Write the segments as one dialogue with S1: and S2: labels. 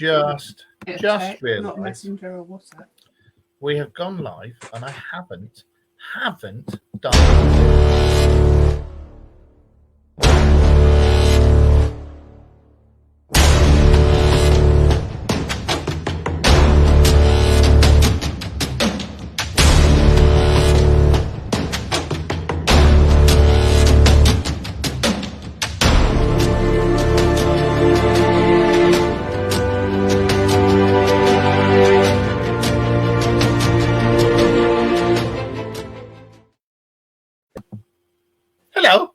S1: just
S2: Not
S1: realised
S2: Messenger or WhatsApp.
S1: we have gone live, and I haven't done. Hello.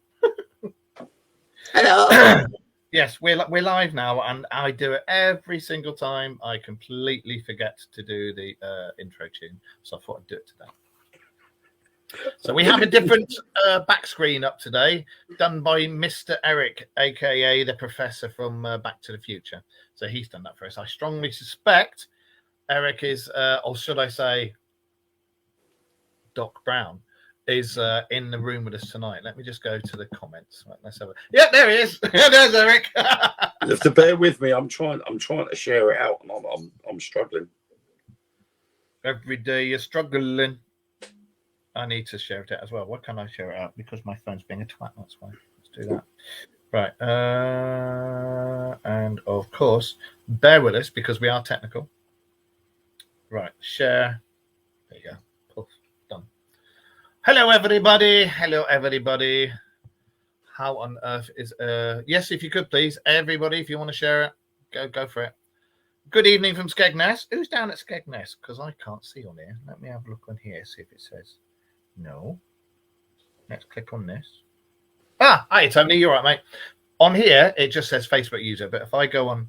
S2: Hello.
S1: Yes, we're live now, and I do it every single time. I completely forget to do the intro tune, so I thought I'd do it today. So we have a different back screen up today, done by Mr. Eric, aka the Professor from Back to the Future. So he's done that for us. I strongly suspect Eric is, or should I say, Doc Brown, is in the room with us tonight. Let me just go to the comments. Right, let's have a... Yeah, there he is. There's Eric.
S3: You have to bear with me. I'm trying to share it out, and I'm struggling.
S1: Every day you're struggling. I need to share it out as well. Why can't I share it out? Because my phone's being a twat. That's why. Let's do that. Right. And of course, bear with us because we are technical. Right. Share. There you go. Poof. Done. Hello, everybody. Hello, everybody. How on earth is... yes, if you could, please. Everybody, if you want to share it, go for it. Good evening from Skegness. Who's down at Skegness? Because I can't see on here. Let me have a look on here, see if it says... No. Let's click on this. Hi, Tony. You're right, mate. On here, it just says Facebook user. But if I go on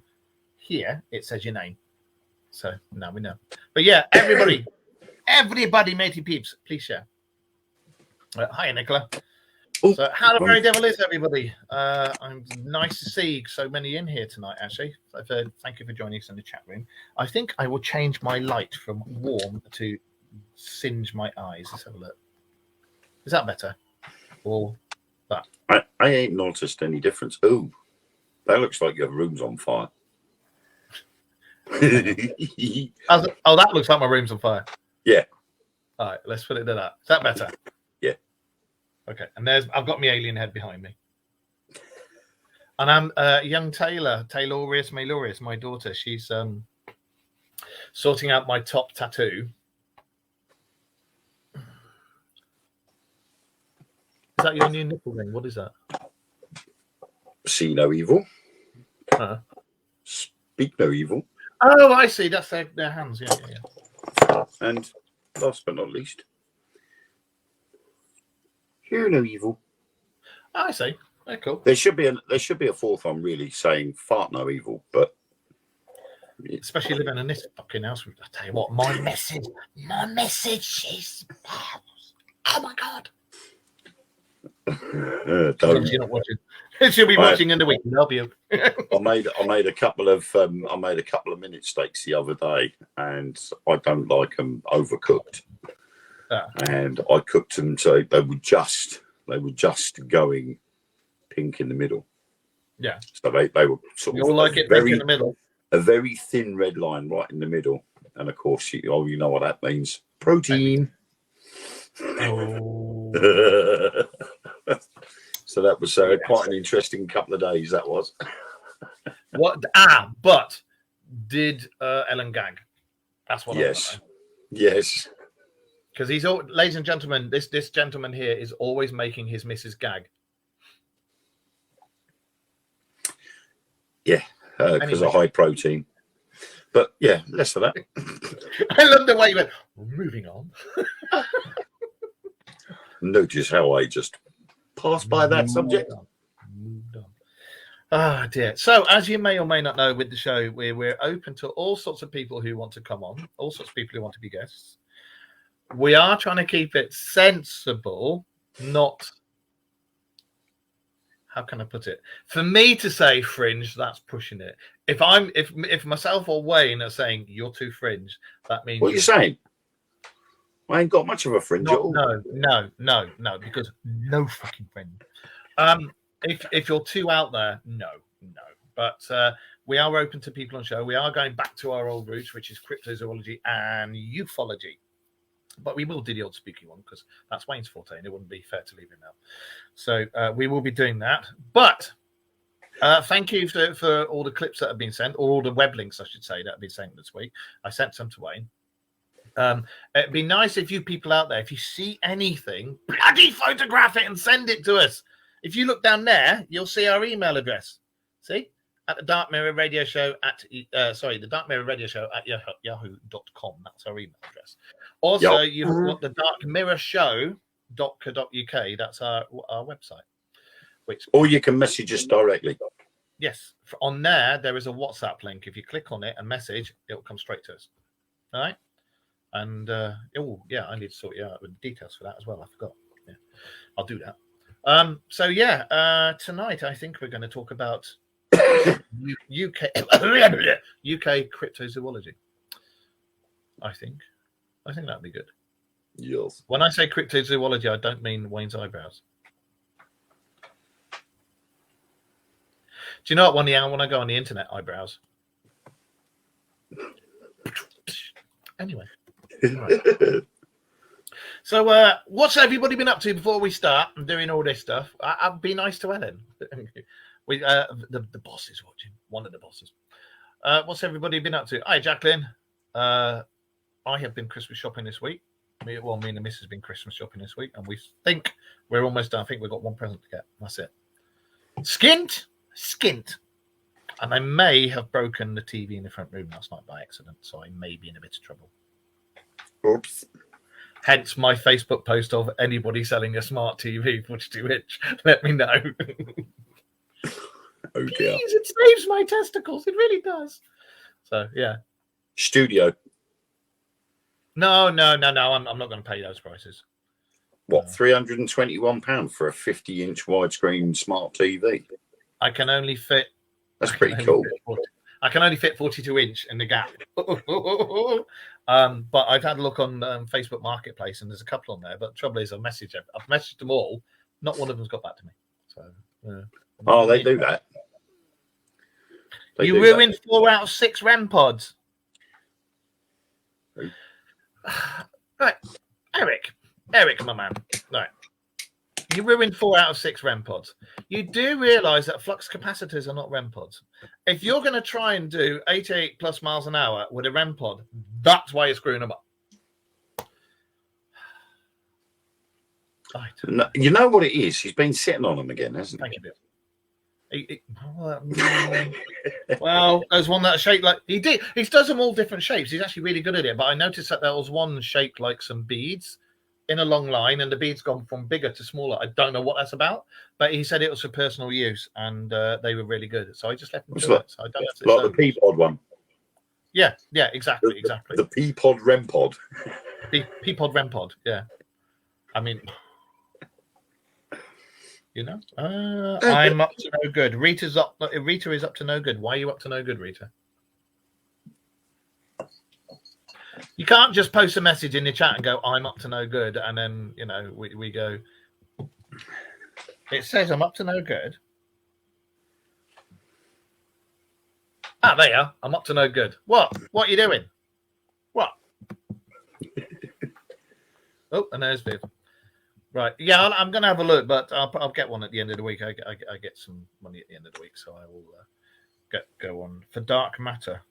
S1: here, it says your name. So now we know. But yeah, everybody, matey peeps, please share. Hi, Nicola. So how the very devil is everybody? I'm nice to see so many in here tonight, actually. Thank you for joining us in the chat room. I think I will change my light from warm to singe my eyes. Let's have a look. Is that better? Or that?
S3: I ain't noticed any difference. Oh, that looks like your room's on fire.
S1: Oh, that looks like my room's on fire.
S3: Yeah.
S1: All right, let's put it to that. Is that better?
S3: Yeah.
S1: Okay, and I've got my alien head behind me. And I'm young Taylorius Maylorius, my daughter. She's sorting out my top tattoo. Is that your new nipple ring? What is that?
S3: See no evil.
S1: Huh?
S3: Speak no evil.
S1: Oh, I see. That's their hands. Yeah.
S3: And last but not least, hear no evil.
S1: Oh, I see. Very cool.
S3: There should be a fourth one really saying fart no evil, but
S1: especially living in this fucking house. I tell you what, my message is. Oh my god. She's not watching. She'll be watching in the week. Love you.
S3: I made a couple of minute steaks the other day, and I don't like them overcooked. And I cooked them so they were just going pink in the middle.
S1: Yeah.
S3: So they were sort of
S1: like it pink in the middle.
S3: A very thin red line right in the middle, and of course you know what that means. Protein.
S1: Oh.
S3: So that was quite an interesting couple of days. That was.
S1: What? But did Ellen gag? That's what.
S3: Yes. Yes.
S1: Because he's all, ladies and gentlemen, this gentleman here is always making his missus gag.
S3: Yeah, because of high protein. But yeah, less of that.
S1: I love the way you went. Moving on.
S3: Notice how I just passed by that subject.
S1: Moved on. Ah, dear. So, as you may or may not know, with the show, we're open to all sorts of people who want to come on, all sorts of people who want to be guests. We are trying to keep it sensible, not... How can I put it? For me to say fringe, that's pushing it. If myself or Wayne are saying you're too fringe, that means...
S3: What are you saying? I ain't got much of a fringe at all.
S1: No, because no fucking fringe. If you're too out there, no. But we are open to people on show. We are going back to our old roots, which is cryptozoology and ufology. But we will do the old spooky one because that's Wayne's forte, and it wouldn't be fair to leave him out. So we will be doing that. But thank you for all the clips that have been sent, or all the web links, I should say, that have been sent this week. I sent some to Wayne. It'd be nice if you people out there, if you see anything, bloody photograph it and send it to us. If you look down there, you'll see our email address. See? At the Dark Mirror Radio Show the Dark Mirror Radio Show at yahoo.com. That's our email address. Also, you've got the Dark Mirror Show.co.uk. That's our website.
S3: Or you can message us directly.
S1: Yes. On there is a WhatsApp link. If you click on it and message, it'll come straight to us. All right? And, I need to sort you out with the details for that as well. I forgot. Yeah, I'll do that. Tonight I think we're going to talk about UK cryptozoology. I think that'd be good.
S3: Yes.
S1: When I say cryptozoology, I don't mean Wayne's eyebrows. Do you know what? When I go on the internet, eyebrows. Anyway. Right. So, what's everybody been up to before we start and doing all this stuff? I'll be nice to Ellen. The boss is watching. One of the bosses. What's everybody been up to? Hi, Jacqueline. I have been Christmas shopping this week. Me and the missus have been Christmas shopping this week, and we think we're almost done. I think we've got one present to get. That's it. Skint. And I may have broken the TV in the front room last night by accident, so I may be in a bit of trouble.
S3: Oops.
S1: Hence my Facebook post of anybody selling a smart TV 42-inch. Let me know.
S3: Oh dear.
S1: Please, it saves my testicles. It really does. So, yeah.
S3: Studio.
S1: No. I'm not going to pay those prices.
S3: What, £321 for a 50-inch widescreen smart TV?
S1: I can only fit.
S3: That's pretty cool.
S1: I can only fit 42-inch in the gap. But I've had a look on Facebook Marketplace, and there's a couple on there. But the trouble is, I've messaged them all. Not one of them's got back to me. So,
S3: they do that.
S1: You ruined 4 out of 6 REM pods. Right, Eric, my man. Right. You ruined 4 out of 6 REM pods. You do realise that flux capacitors are not REM pods. If you're going to try and do 88 plus miles an hour with a REM pod, that's why you're screwing them up. Right.
S3: No, you know what it is? He's been sitting on them again, hasn't he?
S1: Thank you, well, there's one that's shaped like he does them all different shapes. He's actually really good at it. But I noticed that there was one shaped like some beads in a long line, and the beads gone from bigger to smaller. I don't know what that's about, but he said it was for personal use, and they were really good. So I just left them do it. So I don't have to,
S3: like the Peapod one.
S1: Yeah, exactly.
S3: The Peapod REM pod.
S1: Peapod REM pod. Yeah, I mean. I'm up to no good. Rita is up to no good. Why are you up to no good, Rita? You can't just post a message in the chat and go, I'm up to no good. And then, we go, it says I'm up to no good. There you are. I'm up to no good. What? What are you doing? What? Oh, and there's Viv. Right. Yeah, I'm going to have a look, but I'll get one at the end of the week. I get some money at the end of the week, so I will go on for Dark Matter.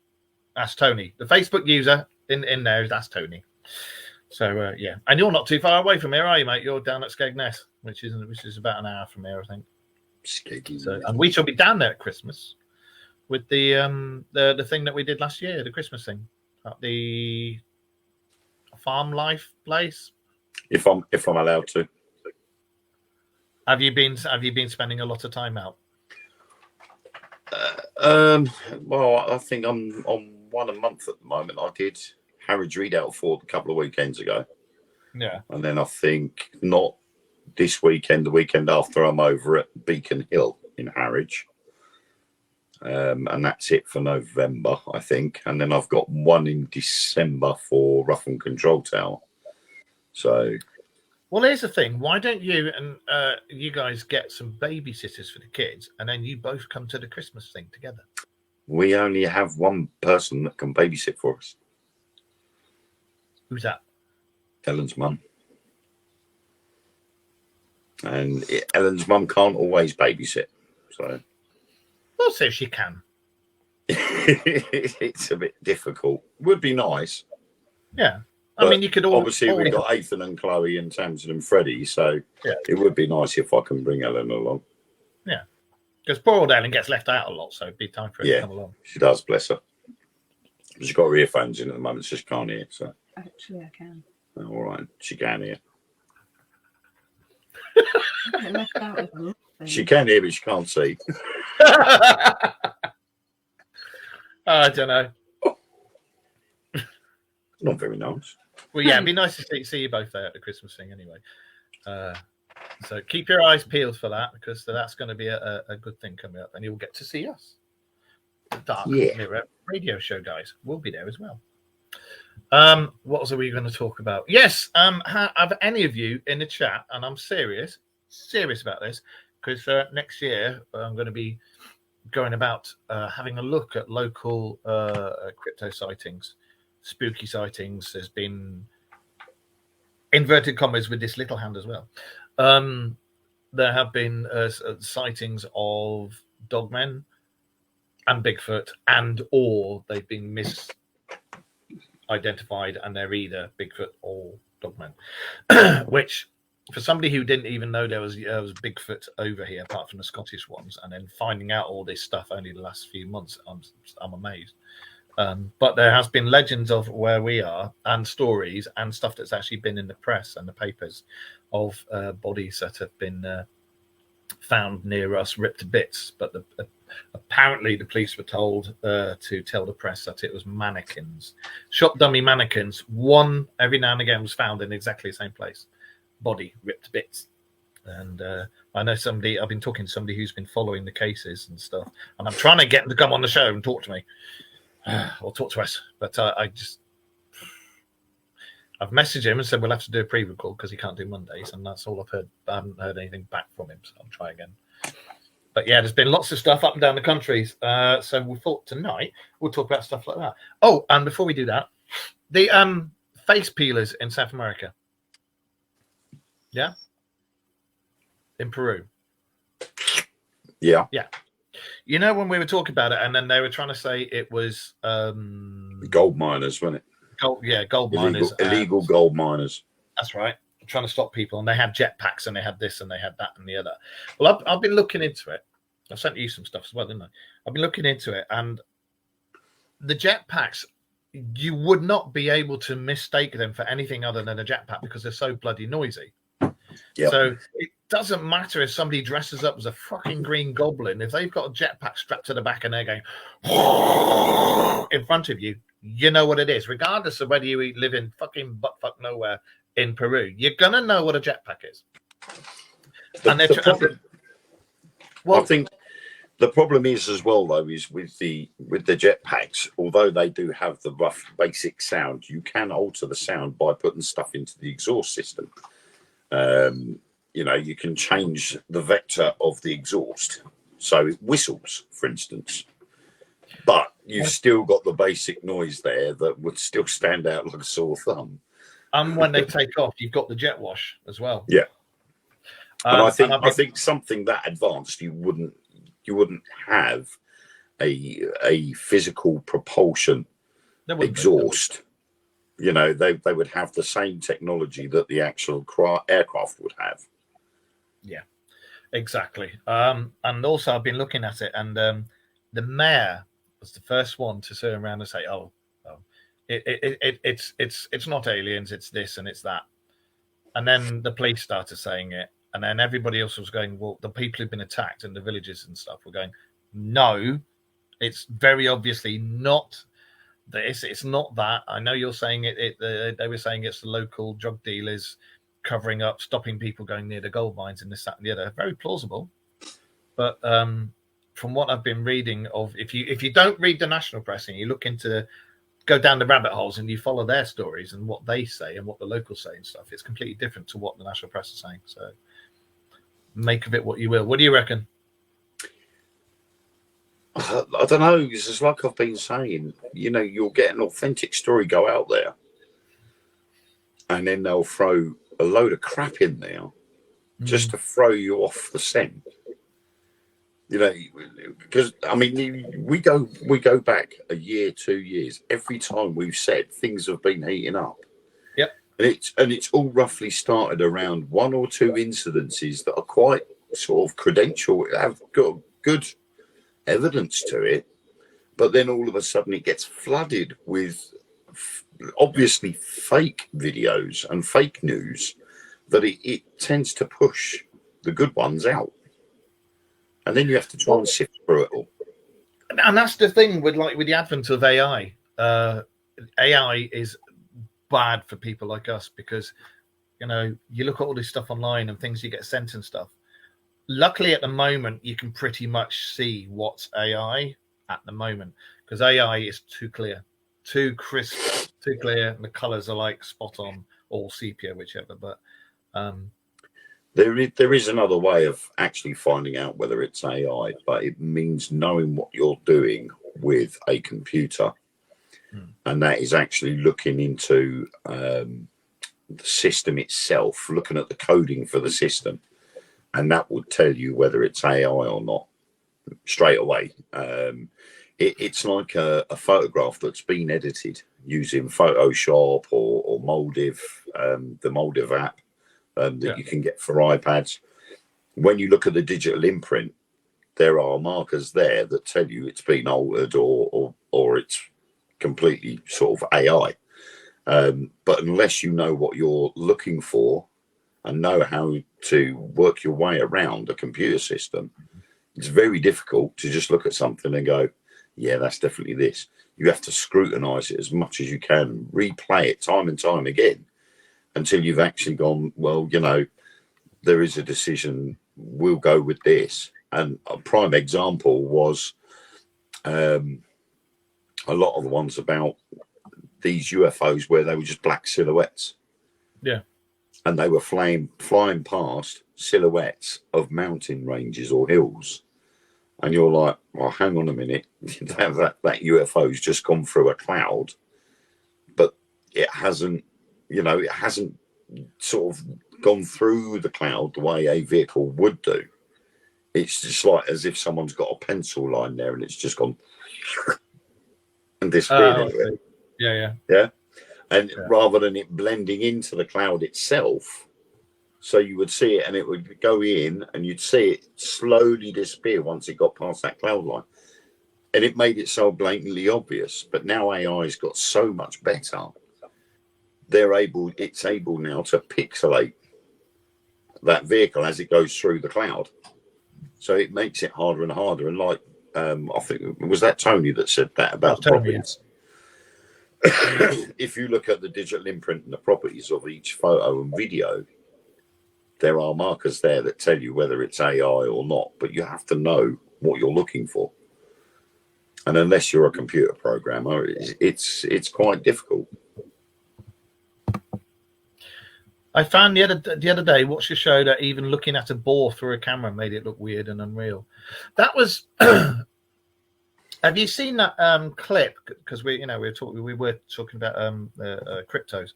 S1: That's Tony. The Facebook user in there is That's Tony. So, yeah. And you're not too far away from here, are you, mate? You're down at Skegness, which is about an hour from here, I think. So, and we shall be down there at Christmas with the thing that we did last year, the Christmas thing, at the Farm Life place.
S3: If I'm allowed to.
S1: Have you been spending a lot of time out?
S3: Well, I think I'm on one a month at the moment. I did Harwich Readout Ford a couple of weekends ago.
S1: Yeah.
S3: And then I think not this weekend, the weekend after, I'm over at Beacon Hill in Harwich. And that's it for November, I think. And then I've got one in December for Ruffin Control Tower. So,
S1: well, here's the thing. Why don't you and you guys get some babysitters for the kids, and then you both come to the Christmas thing together?
S3: We only have one person that can babysit for us.
S1: Who's that?
S3: Ellen's mum. And Ellen's mum can't always babysit. So
S1: We'll see if she can.
S3: it's a bit difficult. Would be nice.
S1: Yeah. I mean, you could
S3: obviously we've got Ethan and Chloe and Tamsin and Freddie, so it would be nice if I can bring Ellen along.
S1: Yeah. Because poor old Ellen gets left out a lot, so it'd be time for her to come along.
S3: She does, bless her. She's got her earphones in at the moment, so she can't hear. So
S2: actually, I can.
S3: Oh, all right, she can hear. She can hear, but she can't see.
S1: I don't know.
S3: Not very nice.
S1: Well, yeah, it'd be nice to see you both there at the Christmas thing anyway. So keep your eyes peeled for that, because that's going to be a good thing coming up, and you'll get to see us. The Dark Mirror radio show guys will be there as well. What else are we going to talk about? Yes, have any of you in the chat, and I'm serious about this, because next year I'm going to be going about having a look at local crypto sightings, spooky sightings. There's been inverted commas with this little hand as well. There have been sightings of dogmen and Bigfoot, or they've been misidentified and they're either Bigfoot or dogmen, which for somebody who didn't even know there was Bigfoot over here apart from the Scottish ones, and then finding out all this stuff only the last few months, I'm amazed. But there has been legends of where we are, and stories and stuff that's actually been in the press and the papers of bodies that have been found near us, ripped to bits. But apparently the police were told to tell the press that it was mannequins, shop dummy mannequins. One every now and again was found in exactly the same place, body ripped to bits. And I know I've been talking to somebody who's been following the cases and stuff, and I'm trying to get them to come on the show and talk to me. Or talk to us, but I've messaged him and said we'll have to do a pre-record because he can't do Mondays, and that's all I've heard. I haven't heard anything back from him, so I'll try again. But yeah, there's been lots of stuff up and down the countries, so we thought tonight we'll talk about stuff like that. Oh, and before we do that, the face peelers in South America, in Peru,
S3: yeah.
S1: You know, when we were talking about it, and then they were trying to say it was
S3: gold miners, wasn't it?
S1: Gold miners,
S3: illegal gold miners.
S1: That's right. Trying to stop people, and they had jetpacks, and they had this, and they had that, and the other. Well, I've been looking into it. I've sent you some stuff as well, didn't I? I've been looking into it, and the jetpacks, you would not be able to mistake them for anything other than a jetpack because they're so bloody noisy. Yep. So it doesn't matter if somebody dresses up as a fucking green goblin. If they've got a jetpack strapped to the back and they're going in front of you, you know what it is. Regardless of whether you live in fucking buttfuck nowhere in Peru, you're gonna know what a jetpack is.
S3: I think the problem is as well, though, is with the jetpacks. Although they do have the rough basic sound, you can alter the sound by putting stuff into the exhaust system. You can change the vector of the exhaust, so it whistles, for instance, but you've still got the basic noise there that would still stand out like a sore thumb.
S1: And when they take off, you've got the jet wash as well.
S3: Yeah, and I think something that advanced, you wouldn't have a physical propulsion exhaust. They would have the same technology that the actual aircraft would have.
S1: Yeah, exactly. And also I've been looking at it, and the mayor was the first one to turn around and say, it's not aliens, it's this and it's that. And then the police started saying it, and then everybody else was going, well, the people who've been attacked in the villages and stuff were going, no, it's very obviously not this, it's not that. I know you're saying they were saying it's the local drug dealers covering up, stopping people going near the gold mines and this, that, and the other. Very plausible. But from what I've been reading if you don't read the national press and you go down the rabbit holes and you follow their stories and what they say and what the locals say and stuff, it's completely different to what the national press is saying. So make of it what you will. What do you reckon?
S3: I don't know. It's just like I've been saying. You'll get an authentic story go out there, and then they'll throw a load of crap in there just to throw you off the scent. Because we go back a year, 2 years. Every time we've said things have been heating up.
S1: Yep.
S3: And it's all roughly started around one or two incidences that are quite sort of credential, have got good evidence to it, but then all of a sudden it gets flooded with obviously fake videos and fake news that it tends to push the good ones out. And then you have to try and sift through it all.
S1: And that's the thing with the advent of AI. AI is bad for people like us because, you look at all this stuff online and things you get sent and stuff. Luckily, at the moment, you can pretty much see what's AI at the moment because AI is too clear, too crisp, too clear. And the colors are like spot on, or sepia, whichever. But
S3: there is another way of actually finding out whether it's AI, but it means knowing what you're doing with a computer. And that is actually looking into the system itself, looking at the coding for the system. And that would tell you whether it's AI or not straight away. It's like a photograph that's been edited using Photoshop or Moldiv, the Moldiv app that you can get for iPads. When you look at the digital imprint, there are markers there that tell you it's been altered or it's completely sort of AI. But unless you know what you're looking for and know how to work your way around a computer system, it's very difficult to just look at something and go, yeah, that's definitely this. You have to scrutinize it as much as you can, replay it time and time again until you've actually gone, well, there is a decision, we'll go with this. And a prime example was a lot of the ones about these UFOs where they were just black silhouettes.
S1: Yeah.
S3: And they were flying past silhouettes of mountain ranges or hills. And you're like, well, hang on a minute. that UFO's just gone through a cloud, but it hasn't sort of gone through the cloud the way a vehicle would do. It's just like as if someone's got a pencil line there and it's just gone and disappeared into it. Yeah. And rather than it blending into the cloud itself, so you would see it and it would go in and you'd see it slowly disappear once it got past that cloud line. And it made it so blatantly obvious. But now AI's got so much better. It's able now to pixelate that vehicle as it goes through the cloud. So it makes it harder and harder. And like, I think, was that Tony that said that about the properties? If you look at the digital imprint and the properties of each photo and video, there are markers there that tell you whether it's AI or not, but you have to know what you're looking for. And unless you're a computer programmer, it's quite difficult.
S1: I found the other day, watched a show that even looking at a boar through a camera made it look weird and unreal. That was. Have you seen that clip? Because we were talking about cryptos,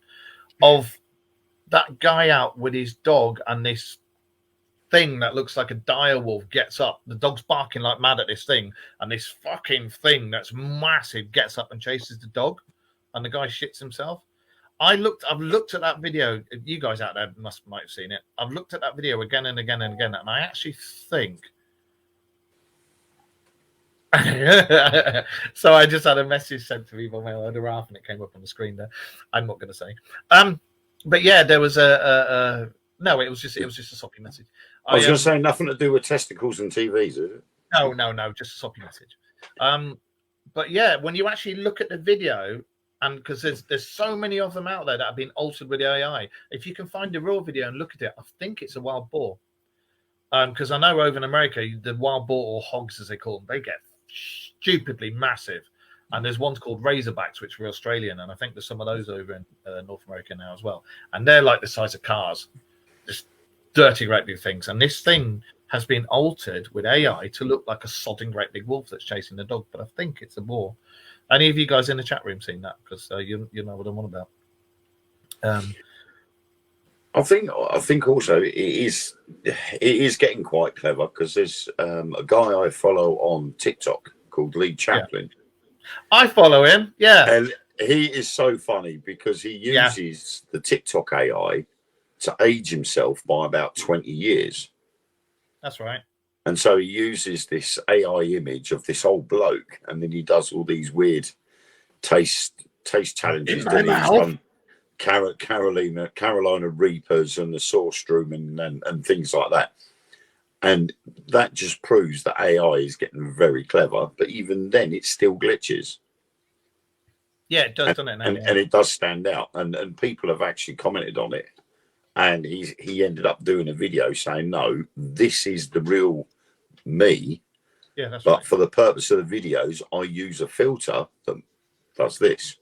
S1: of that guy out with his dog and this thing that looks like a dire wolf gets up. The dog's barking like mad at this thing, and this fucking thing that's massive gets up and chases the dog, and the guy shits himself. I've looked at that video. You guys out there might have seen it. I've looked at that video again and again and again, and I actually think. So I just had a message sent to me by my other half, and it came up on the screen there. I'm not going to say. But yeah, there was no. It was just a soppy message.
S3: I was going to say nothing to do with testicles and TVs, is it?
S1: No, just a soppy message. But yeah, when you actually look at the video, and because there's so many of them out there that have been altered with AI, if you can find the real video and look at it, I think it's a wild boar. Because I know over in America, the wild boar, or hogs as they call them, they get stupidly massive. And there's ones called razorbacks, which were Australian, and I think there's some of those over in North America now as well. And they're like the size of cars, just dirty, great big things. And this thing has been altered with AI to look like a sodding great big wolf that's chasing the dog. But I think it's a boar. Any of you guys in the chat room seen that? Because you know what I'm on about.
S3: I think also it is getting quite clever, because there's a guy I follow on TikTok called Lee Chaplin.
S1: I follow him. Yeah.
S3: And he is so funny because he uses the TikTok AI to age himself by about 20 years.
S1: That's right.
S3: And so he uses this AI image of this old bloke, and then he does all these weird taste challenges. Then he's done Carolina Reapers and the Sauerstrom and things like that. And that just proves that AI is getting very clever. But even then, it still glitches.
S1: Yeah, it does, doesn't it?
S3: And it does stand out. And people have actually commented on it. And he ended up doing a video saying, no, this is the real me.
S1: Yeah, that's
S3: but
S1: right.
S3: For the purpose of the videos, I use a filter that does this.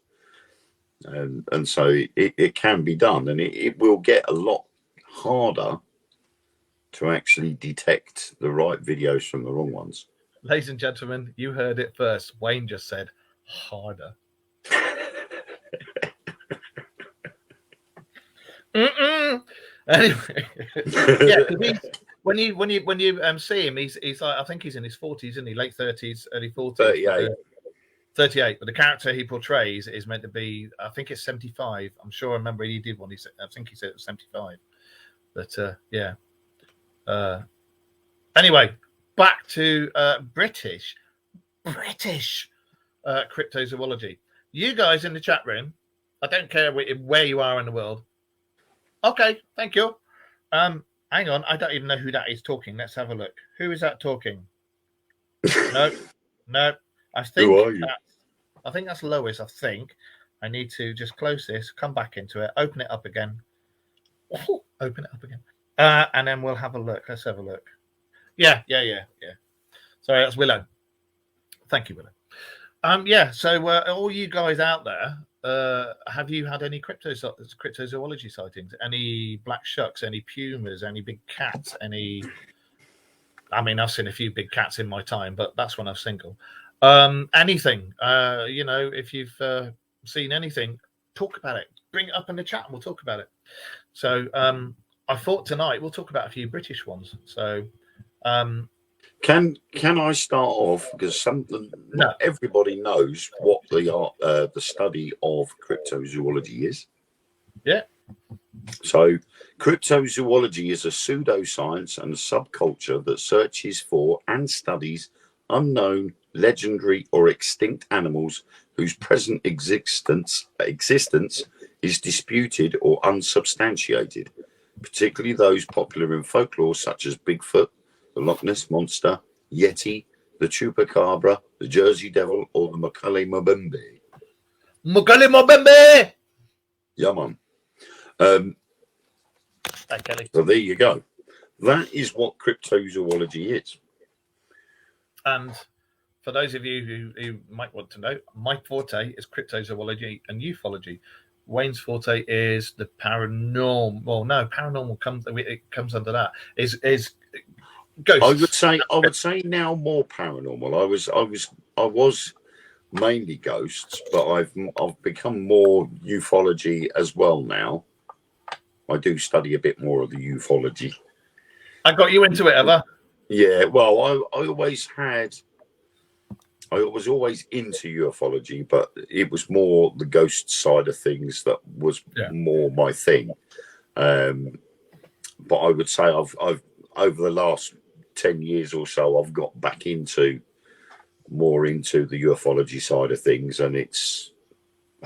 S3: And so it can be done. And it will get a lot harder to actually detect the right videos from the wrong ones.
S1: Ladies and gentlemen, you heard it first. Wayne just said harder. Anyway, yeah. When you see him, he's like, I think he's in his 40s, isn't he? Late 30s, early 40s.
S3: 38.
S1: 38. But the character he portrays is meant to be, I think it's 75. I'm sure I remember he did one. I think he said it was 75. But yeah. Anyway, back to British cryptozoology. You guys in the chat room, I don't care where you are in the world. Okay, thank you. Hang on, I don't even know who that is talking. Let's have a look. Who is that talking? No. I think
S3: who are you?
S1: I think that's Lois. I think I need to just close this, come back into it, open it up again. Open it up again. And then we'll have a look. Let's have a look. Yeah. Sorry, that's Willow. Thank you, Willow. Yeah. So all you guys out there, have you had any cryptozoology sightings? Any black shucks? Any pumas? Any big cats? Any? I mean, I've seen a few big cats in my time, but that's when I was single. Anything? If you've seen anything, talk about it. Bring it up in the chat, and we'll talk about it. So I thought tonight we'll talk about a few British ones. So
S3: can I start off, because not everybody knows what the study of cryptozoology is.
S1: Yeah.
S3: So cryptozoology is a pseudoscience and a subculture that searches for and studies unknown, legendary, or extinct animals whose present existence is disputed or unsubstantiated, particularly those popular in folklore such as Bigfoot, the Loch Ness Monster, Yeti, the Chupacabra, the Jersey Devil, or the Mokele Mbembe.
S1: Mokele Mbembe!
S3: Yeah, man.
S1: Hi, Kelly.
S3: So there you go. That is what cryptozoology is.
S1: And for those of you who might want to know, my forte is cryptozoology and ufology. Wayne's forte is the paranormal. Well, no, paranormal comes under that. Is ghosts.
S3: I would say now more paranormal. I was mainly ghosts, but I've become more ufology as well now. I do study a bit more of the ufology.
S1: I got you into it, ever?
S3: Yeah, well, I was always into ufology, but it was more the ghost side of things that was more my thing. But I would say I've over the last 10 years or so, I've got back more into the ufology side of things, and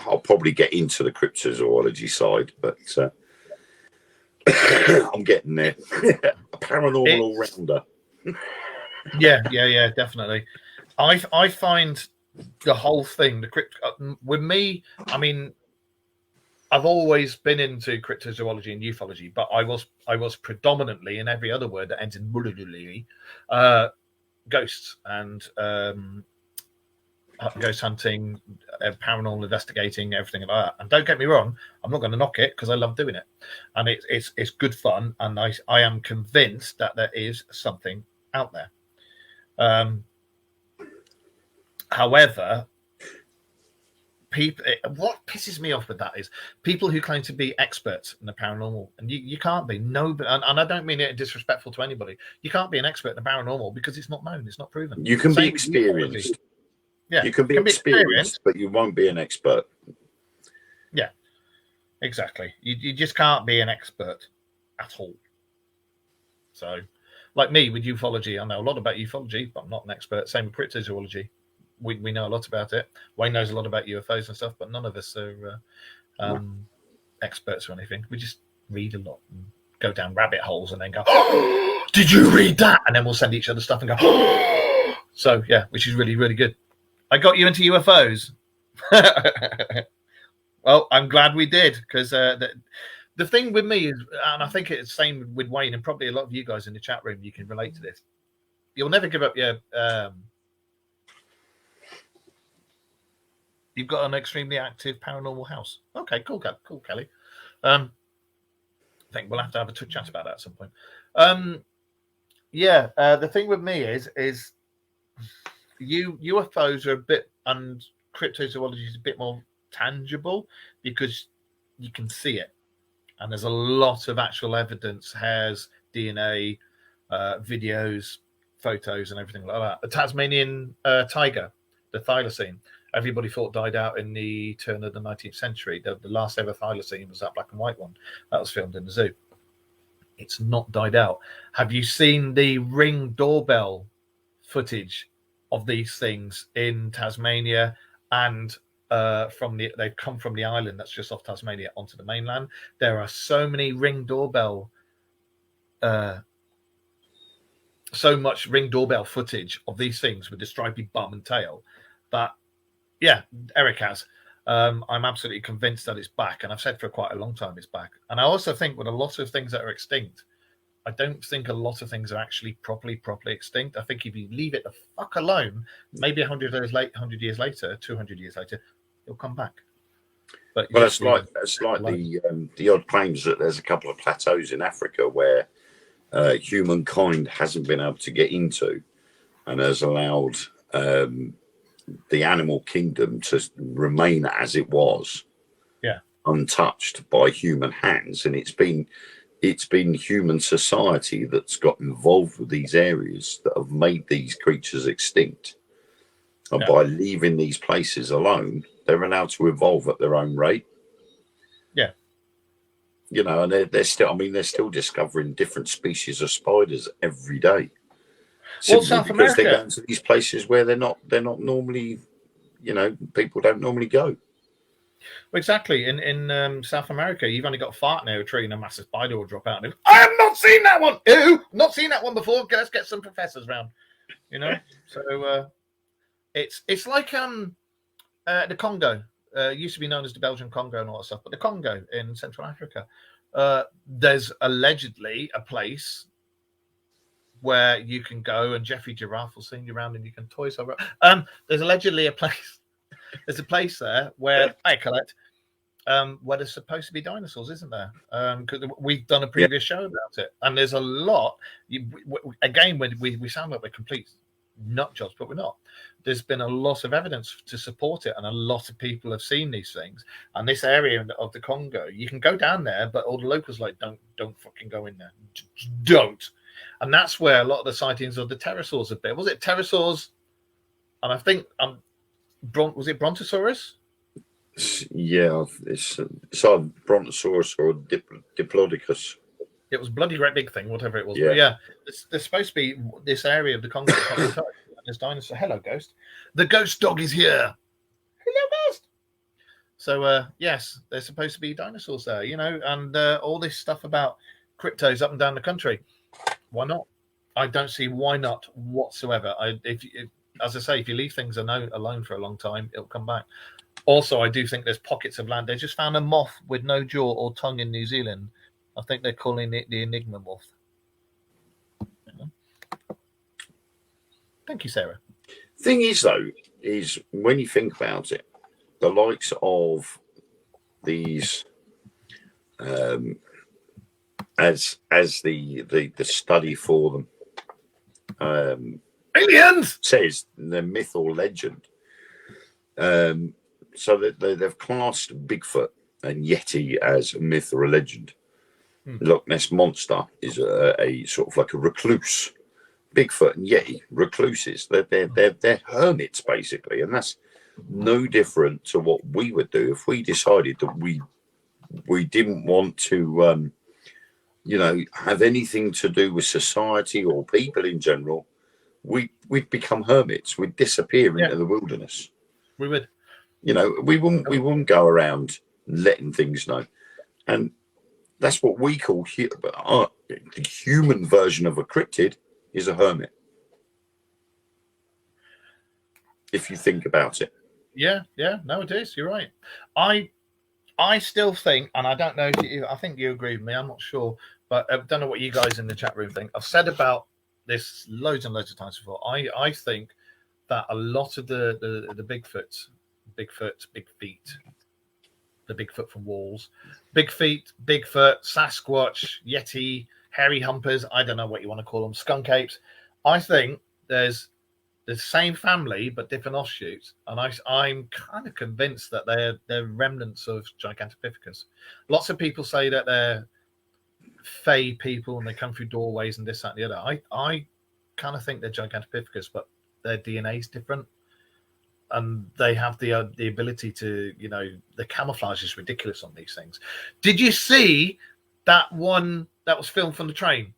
S3: I'll probably get into the cryptozoology side, but I'm getting there. A paranormal all-rounder.
S1: Yeah, definitely. I find the whole thing, with me, I mean, I've always been into cryptozoology and ufology, but I was predominantly, in every other word that ends in ghosts and ghost hunting, paranormal investigating, everything like that. And don't get me wrong, I'm not going to knock it because I love doing it, and it's good fun. And I am convinced that there is something out there. However, people, what pisses me off with that is people who claim to be experts in the paranormal, and you can't be. No, and I don't mean it disrespectful to anybody. You can't be an expert in the paranormal because it's not known, it's not proven.
S3: You can be experienced.
S1: Yeah,
S3: you can be experienced, but you won't be an expert.
S1: Yeah, exactly. You just can't be an expert at all. So, like me with ufology, I know a lot about ufology, but I'm not an expert. Same with cryptozoology. We know a lot about it. Wayne knows a lot about UFOs and stuff, but none of us are experts or anything. We just read a lot and go down rabbit holes and then go, oh, did you read that? And then we'll send each other stuff and go, oh. So, yeah, which is really, really good. I got you into UFOs. Well, I'm glad we did, because the thing with me is, and I think it's the same with Wayne and probably a lot of you guys in the chat room, you can relate to this. You'll never give up your... You've got an extremely active paranormal house. Okay, cool, Kelly. I think we'll have to have a chat about that at some point. The thing with me is UFOs are a bit, and cryptozoology is a bit more tangible because you can see it, and there's a lot of actual evidence, hairs, DNA, videos, photos, and everything like that. The Tasmanian tiger, the thylacine. Everybody thought died out in the turn of the 19th century. The last ever thylacine was that black and white one that was filmed in the zoo. It's not died out. Have you seen the Ring doorbell footage of these things in Tasmania? And they've come from the island that's just off Tasmania onto the mainland. There are so many Ring doorbell, so much Ring doorbell footage of these things with the stripy bum and tail that. Yeah, Eric has. I'm absolutely convinced that it's back, and I've said for quite a long time it's back. And I also think with a lot of things that are extinct, I don't think a lot of things are actually properly extinct. I think if you leave it the fuck alone, maybe 100 years later, 200 years later, it'll come back. But
S3: well, it's like the odd claims that there's a couple of plateaus in Africa where humankind hasn't been able to get into, and has allowed the animal kingdom to remain as it was, untouched by human hands. And it's been human society that's got involved with these areas that have made these creatures extinct. And by leaving these places alone, they're allowed to evolve at their own rate.
S1: Yeah.
S3: You know, and they're still discovering different species of spiders every day. Simply
S1: South
S3: because
S1: America,
S3: they're going to these places where they're not normally, people don't normally go.
S1: Exactly. In South America, you've only got a fart near a tree and a massive spider will drop out. And I have not seen that one. Ew, not seen that one before. Let's get some professors round. So it's like the Congo. Used to be known as the Belgian Congo and all that stuff, but the Congo in Central Africa. There's allegedly a place where you can go, and Jeffrey Giraffe will sing you around and you can toy over. There's allegedly a place. There's a place there where where there's supposed to be dinosaurs, isn't there? Because we've done a previous show about it, and there's a lot. Again, when we sound like we're complete nut jobs, but we're not. There's been a lot of evidence to support it, and a lot of people have seen these things. And this area of the Congo, you can go down there, but all the locals don't fucking go in there. Don't. And that's where a lot of the sightings of the pterosaurs have been. Was it pterosaurs? And I think was it Brontosaurus?
S3: Yeah, it's either Brontosaurus or Diplodocus.
S1: It was a bloody great big thing, whatever it was.
S3: Yeah,
S1: but there's supposed to be this area of the Congo. And there's dinosaur. Hello, ghost. The ghost dog is here. Hello, ghost. So yes, there's supposed to be dinosaurs there, and all this stuff about cryptos up and down the country. Why not? I don't see why not whatsoever. As I say, if you leave things alone for a long time, it'll come back. Also, I do think there's pockets of land. They just found a moth with no jaw or tongue in New Zealand. I think they're calling it the Enigma moth. Thank you, Sarah.
S3: Thing is, though, is when you think about it, the likes of these, as the study for them
S1: aliens
S3: says, the myth or legend. So that they've classed Bigfoot and Yeti as a myth or a legend. Loch Ness Monster is a sort of like a recluse. Bigfoot and Yeti, recluses. They're hermits basically, and that's no different to what we would do if we decided that we didn't want to, have anything to do with society or people in general. We'd become hermits. We'd disappear into the wilderness.
S1: We would.
S3: We wouldn't go around letting things know, and that's what we call the human version of a cryptid is a hermit. If you think about it.
S1: Yeah, no, it is. You're right. I still think, and I don't know if I think you agree with me. I'm not sure, but I don't know what you guys in the chat room think. I've said about this loads and loads of times before. I think that a lot of the Bigfoot, big feet, the Bigfoot from Walls, big feet, Bigfoot, Sasquatch, Yeti, hairy humpers, I don't know what you want to call them, skunk apes. I think there's the same family but different offshoots, and I'm kind of convinced that they're remnants of Gigantopithecus. Lots of people say that they're fey people and they come through doorways and this, that, and the other. I kind of think they're Gigantopithecus, but their DNA is different. And they have the ability to, the camouflage is ridiculous on these things. Did you see that one that was filmed from the train?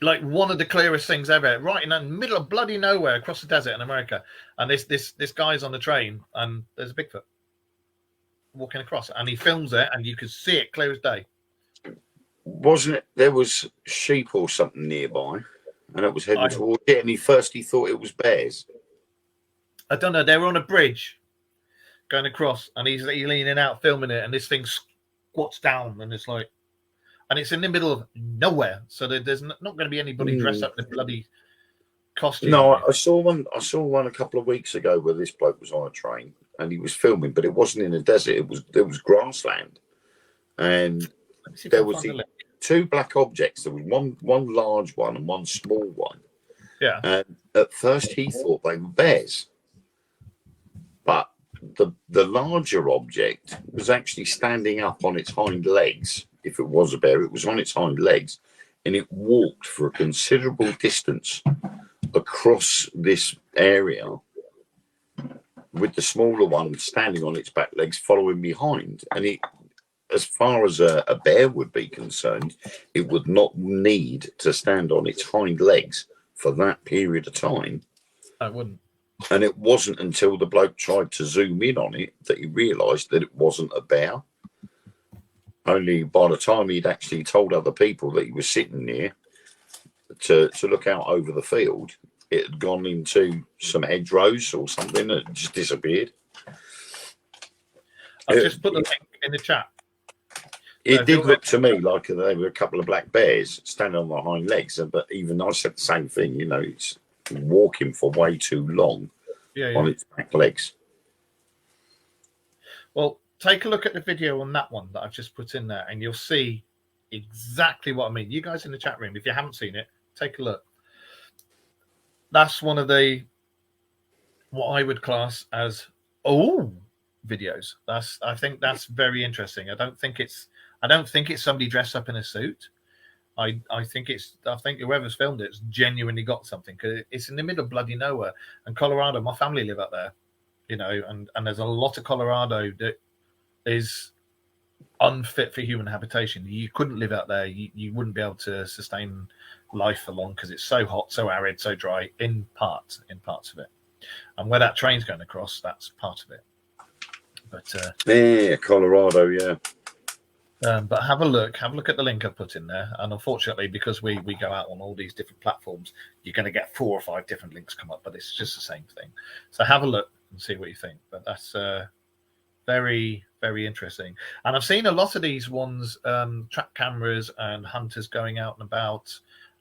S1: Like one of the clearest things ever, right in the middle of bloody nowhere across the desert in America. And this guy's on the train and there's a Bigfoot walking across, and he films it and you could see it clear as day.
S3: Wasn't it? There was sheep or something nearby. And it was heading towards it, and he thought it was bears.
S1: I don't know. They were on a bridge going across, and he's leaning out filming it, and this thing squats down, and it's like, and it's in the middle of nowhere, so there's not going to be anybody dressed up in bloody costume.
S3: No, I saw one a couple of weeks ago where this bloke was on a train and he was filming, but it wasn't in a desert. There was grassland, and there was two black objects. There was one large one and one small one.
S1: Yeah.
S3: And at first he thought they were bears, but the larger object was actually standing up on its hind legs. If it was a bear, it was on its hind legs, and it walked for a considerable distance across this area with the smaller one standing on its back legs following behind. And it, as far as a bear would be concerned, it would not need to stand on its hind legs for that period of time.
S1: I wouldn't.
S3: And it wasn't until the bloke tried to zoom in on it that he realised that it wasn't a bear. Only by the time he'd actually told other people that he was sitting near to look out over the field, it had gone into some hedgerows or something and it just disappeared.
S1: I've just put the link in the chat.
S3: It did look to me like they were a couple of black bears standing on their hind legs, but even I said the same thing. It's walking for way too long on its back legs.
S1: Well, take a look at the video on that one that I've just put in there, and you'll see exactly what I mean. You guys in the chat room, if you haven't seen it, take a look. That's one of what I would class as videos. I think that's very interesting. I don't think it's somebody dressed up in a suit. I think whoever's filmed it's genuinely got something, because it's in the middle of bloody nowhere. And Colorado, my family live up there, and there's a lot of Colorado that is unfit for human habitation. You couldn't live out there. You wouldn't be able to sustain life for long because it's so hot, so arid, so dry in parts of it. And where that train's going across, that's part of it. But
S3: Colorado, yeah.
S1: But have a look at the link I put in there. And unfortunately, because we go out on all these different platforms, you're going to get 4 or 5 different links come up, but it's just the same thing. So have a look and see what you think. But that's very, very interesting. And I've seen a lot of these ones, track cameras and hunters going out and about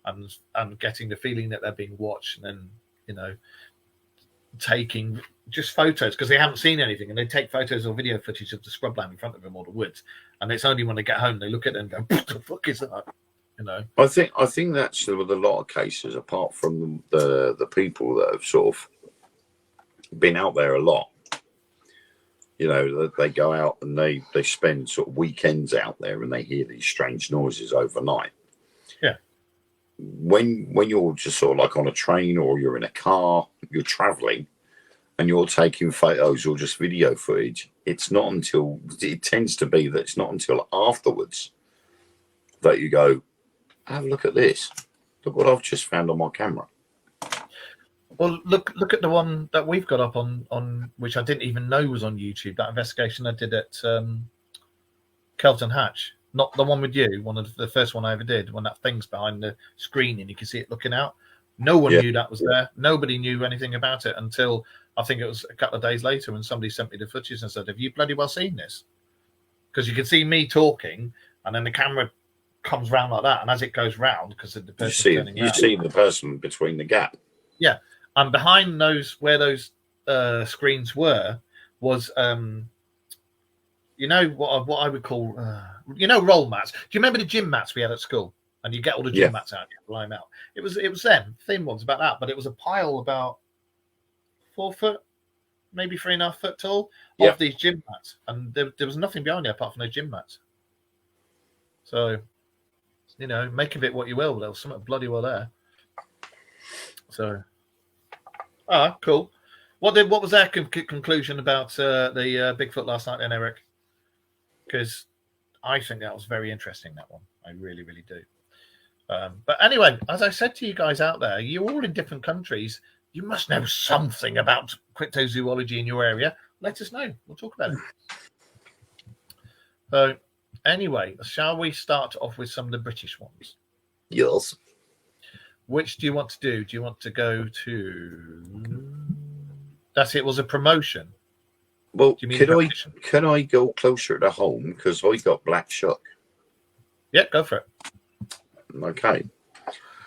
S1: and getting the feeling that they're being watched, and then taking just photos because they haven't seen anything, and they take photos or video footage of the scrubland in front of them or the woods, and it's only when they get home they look at it and go, "What the fuck is that?"
S3: I think that's with a lot of cases, apart from the people that have sort of been out there a lot. They go out and they spend sort of weekends out there and they hear these strange noises overnight.
S1: Yeah.
S3: When you're just sort of like on a train or you're in a car, you're traveling and you're taking photos or just video footage, it tends to be that it's not until afterwards that you go, have a look at this. Look what I've just found on my camera.
S1: Well, look at the one that we've got up on which I didn't even know was on YouTube. That investigation I did at Kelton Hatch, not the one with you. One of the first one I ever did. When that thing's behind the screen and you can see it looking out. No one knew that was there. Nobody knew anything about it until I think it was a couple of days later when somebody sent me the footage and said, "Have you bloody well seen this?" Because you can see me talking, and then the camera comes round like that, and as it goes round, because the person
S3: you see the person between the gap.
S1: Yeah. And behind where those screens was, what I would call, roll mats. Do you remember the gym mats we had at school? And you get all the gym mats out, you line them out. It was them, thin ones about that, but it was a pile about 4 foot, maybe 3.5 foot tall of these gym mats, and there was nothing behind it apart from those gym mats. So, make of it what you will. There was something bloody well there. So. Oh, cool. What was their conclusion about the Bigfoot last night then, Eric? Because I think that was very interesting, that one. I really, really do. But anyway, as I said to you guys out there, you're all in different countries. You must know something about cryptozoology in your area. Let us know. We'll talk about it. So anyway, shall we start off with some of the British ones?
S3: Yes.
S1: Which do you want to do? Do you want to go to? That's it. Was a promotion.
S3: Well, can I go closer to home because I got Black Shuck?
S1: Yeah, go for it.
S3: Okay.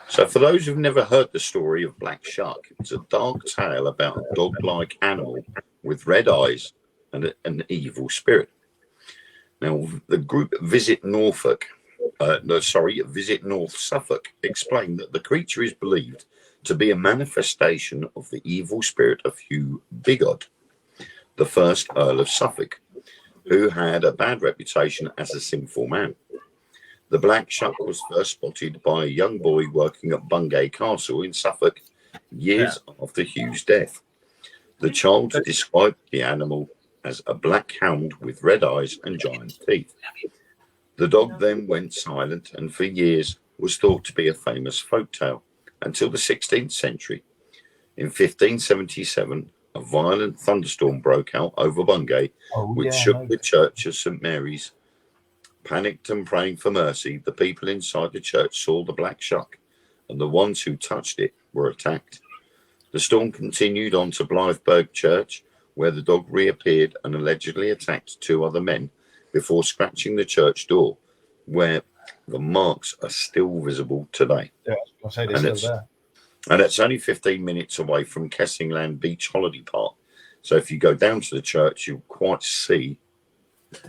S3: So, for those who've never heard the story of Black Shuck, it's a dark tale about a dog-like animal with red eyes and an evil spirit. Now, the group Visit North Suffolk explained that the creature is believed to be a manifestation of the evil spirit of Hugh Bigod, the first Earl of Suffolk, who had a bad reputation as a sinful man. The Black Shuck was first spotted by a young boy working at Bungay Castle in Suffolk years after Hugh's death. The child described the animal as a black hound with red eyes and giant teeth. The dog then went silent and for years was thought to be a famous folktale until the 16th century. In 1577, a violent thunderstorm broke out over Bungay, which shook the church of St. Mary's. Panicked and praying for mercy, the people inside the church saw the Black Shuck, and the ones who touched it were attacked. The storm continued on to Blytheburgh Church, where the dog reappeared and allegedly attacked 2 other men before scratching the church door, where the marks are still visible today.
S1: Yeah, I'll say they're still there.
S3: And it's only 15 minutes away from Kessingland Beach Holiday Park. So if you go down to the church, you'll quite see,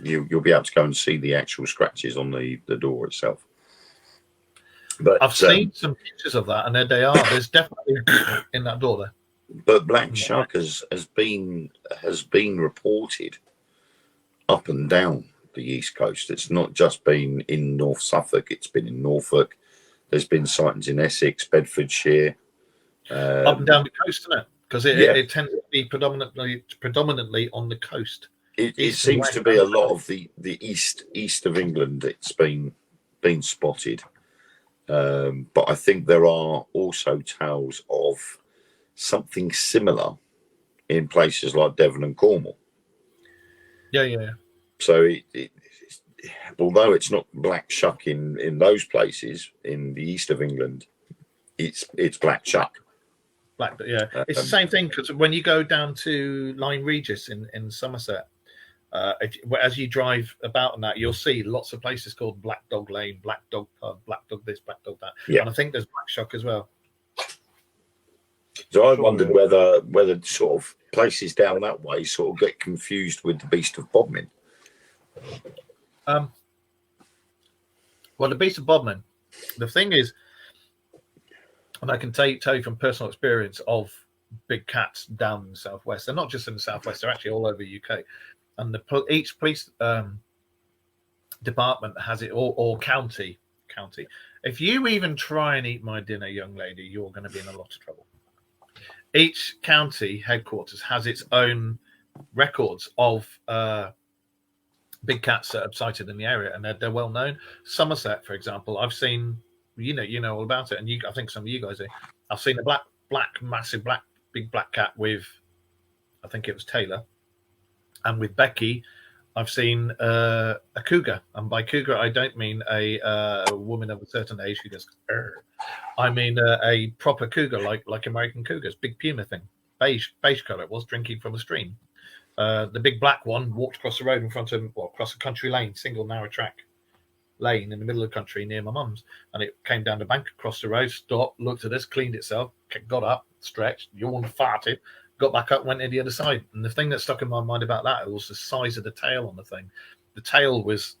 S3: you'll be able to go and see the actual scratches on the door itself. But
S1: I've seen some pictures of that, and there they are. There's definitely in that door there.
S3: But Black Shuck has been reported up and down the East Coast. It's not just been in North Suffolk, it's been in Norfolk. There's been sightings in Essex, Bedfordshire.
S1: Up and down the coast, isn't it? Because it tends to be predominantly on the coast.
S3: It seems to be a lot of the east of England. It's been spotted. But I think there are also tales of something similar in places like Devon and Cornwall.
S1: Yeah.
S3: So although it's not Black Shuck in those places in the east of England, it's Black Shuck.
S1: It's the same thing because when you go down to Lyme Regis in Somerset, as you drive about and that, you'll see lots of places called Black Dog Lane, Black Dog Pub, Black Dog this, Black Dog that. And I think there's Black Shuck as well.
S3: So I wondered whether sort of places down that way sort of get confused with the Beast of Bodmin.
S1: Well, the Beast of Bodmin, the thing is, and I can tell you from personal experience of big cats down in the southwest. They're not just in the southwest; they're actually all over the UK. And each police department has it, or county. If you even try and eat my dinner, young lady, you're going to be in a lot of trouble. Each county headquarters has its own records of big cats that are sighted in the area, and they're well known. Somerset, for example, I've seen. You know all about it, and I think some of you guys do. I've seen a massive big black cat with, I think it was Taylor, and with Becky, I've seen a cougar, and by cougar I don't mean a woman of a certain age who goes. Arr. I mean a proper cougar, like American cougars, big puma thing, beige color. It was drinking from a stream. The big black one walked across the road in front of him, across a country lane, single narrow track lane in the middle of the country near my mum's, and it came down the bank across the road, stopped, looked at us, cleaned itself, got up, stretched, yawned, farted, got back up, went to the other side. And the thing that stuck in my mind about that was the size of the tail on the thing. The tail was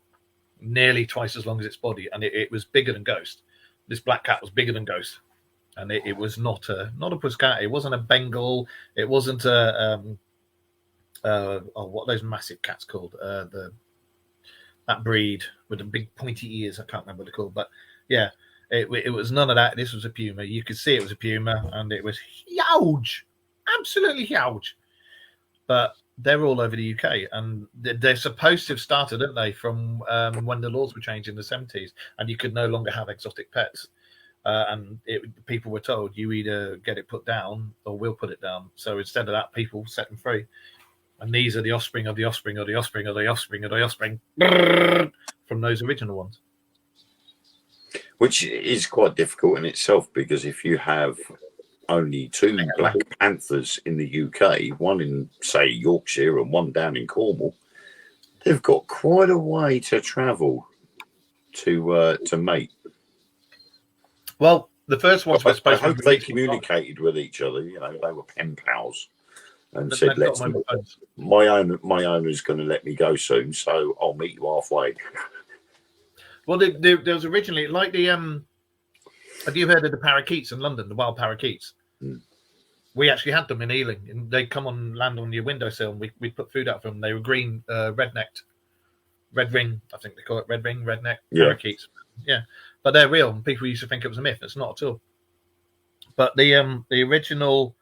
S1: nearly twice as long as its body, and it was bigger than Ghost. This black cat was bigger than Ghost, and it was not a puss cat. It wasn't a Bengal. It wasn't a what are those massive cats called? That breed with the big pointy ears. I can't remember what they're called, but yeah, it was none of that. This was a puma. You could see it was a puma, and it was huge, absolutely huge. But they're all over the UK, and they're supposed to have started, aren't they, from when the laws were changed in the 70s, and you could no longer have exotic pets. And people were told you either get it put down or we'll put it down. So instead of that, people set them free. And these are the offspring of the offspring of the offspring of the offspring of the offspring from those original ones.
S3: Which is quite difficult in itself, because if you have only 2 black panthers in the UK, one in, say, Yorkshire and one down in Cornwall, they've got quite a way to travel to mate.
S1: Well, the first ones were supposed to.
S3: I hope they communicated with each other. You know, they were pen pals. And said, my owner's going to let me go soon, so I'll meet you halfway.
S1: Well, there was originally, like the have you heard of the parakeets in London, the wild parakeets? We actually had them in Ealing, and they'd come on land on your windowsill, and we put food out for them. They were green, red-necked, red ring, I think they call it, redneck parakeets. Yeah, but they're real, and people used to think it was a myth. It's not at all. But the original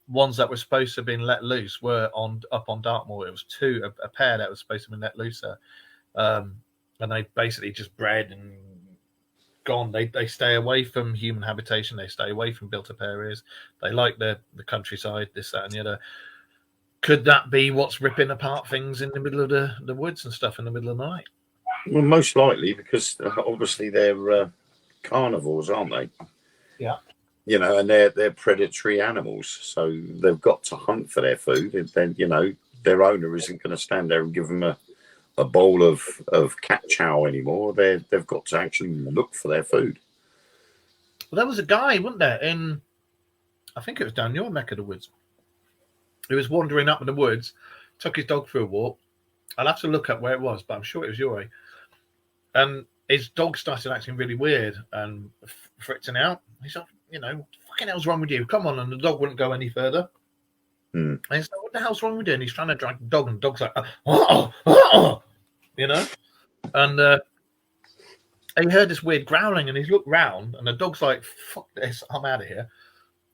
S1: ones that were supposed to have been let loose were up on Dartmoor. It was a pair that was supposed to have been let loose there. And they basically just bred and gone. They stay away from human habitation. They stay away from built-up areas. They like the countryside, this, that, and the other. Could that be what's ripping apart things in the middle of the woods and stuff in the middle of the night?
S3: Well, most likely, because obviously they're carnivores, aren't they?
S1: Yeah.
S3: You know, and they're predatory animals, so they've got to hunt for their food. And then, you know, their owner isn't going to stand there and give them a bowl of cat chow anymore. They've got to actually look for their food.
S1: Well, there was a guy, wasn't there, I think it was down your neck of the woods. He was wandering up in the woods, took his dog for a walk. I'll have to look up where it was, but I'm sure it was your way. And his dog started acting really weird and fritzing out. He's like, you know, what the fucking hell's wrong with you? Come on. And the dog wouldn't go any further. And he's like, what the hell's wrong with you? And he's trying to drag the dog, and the dog's like, you know? And he heard this weird growling, and he's looked round, and the dog's like, fuck this, I'm out of here.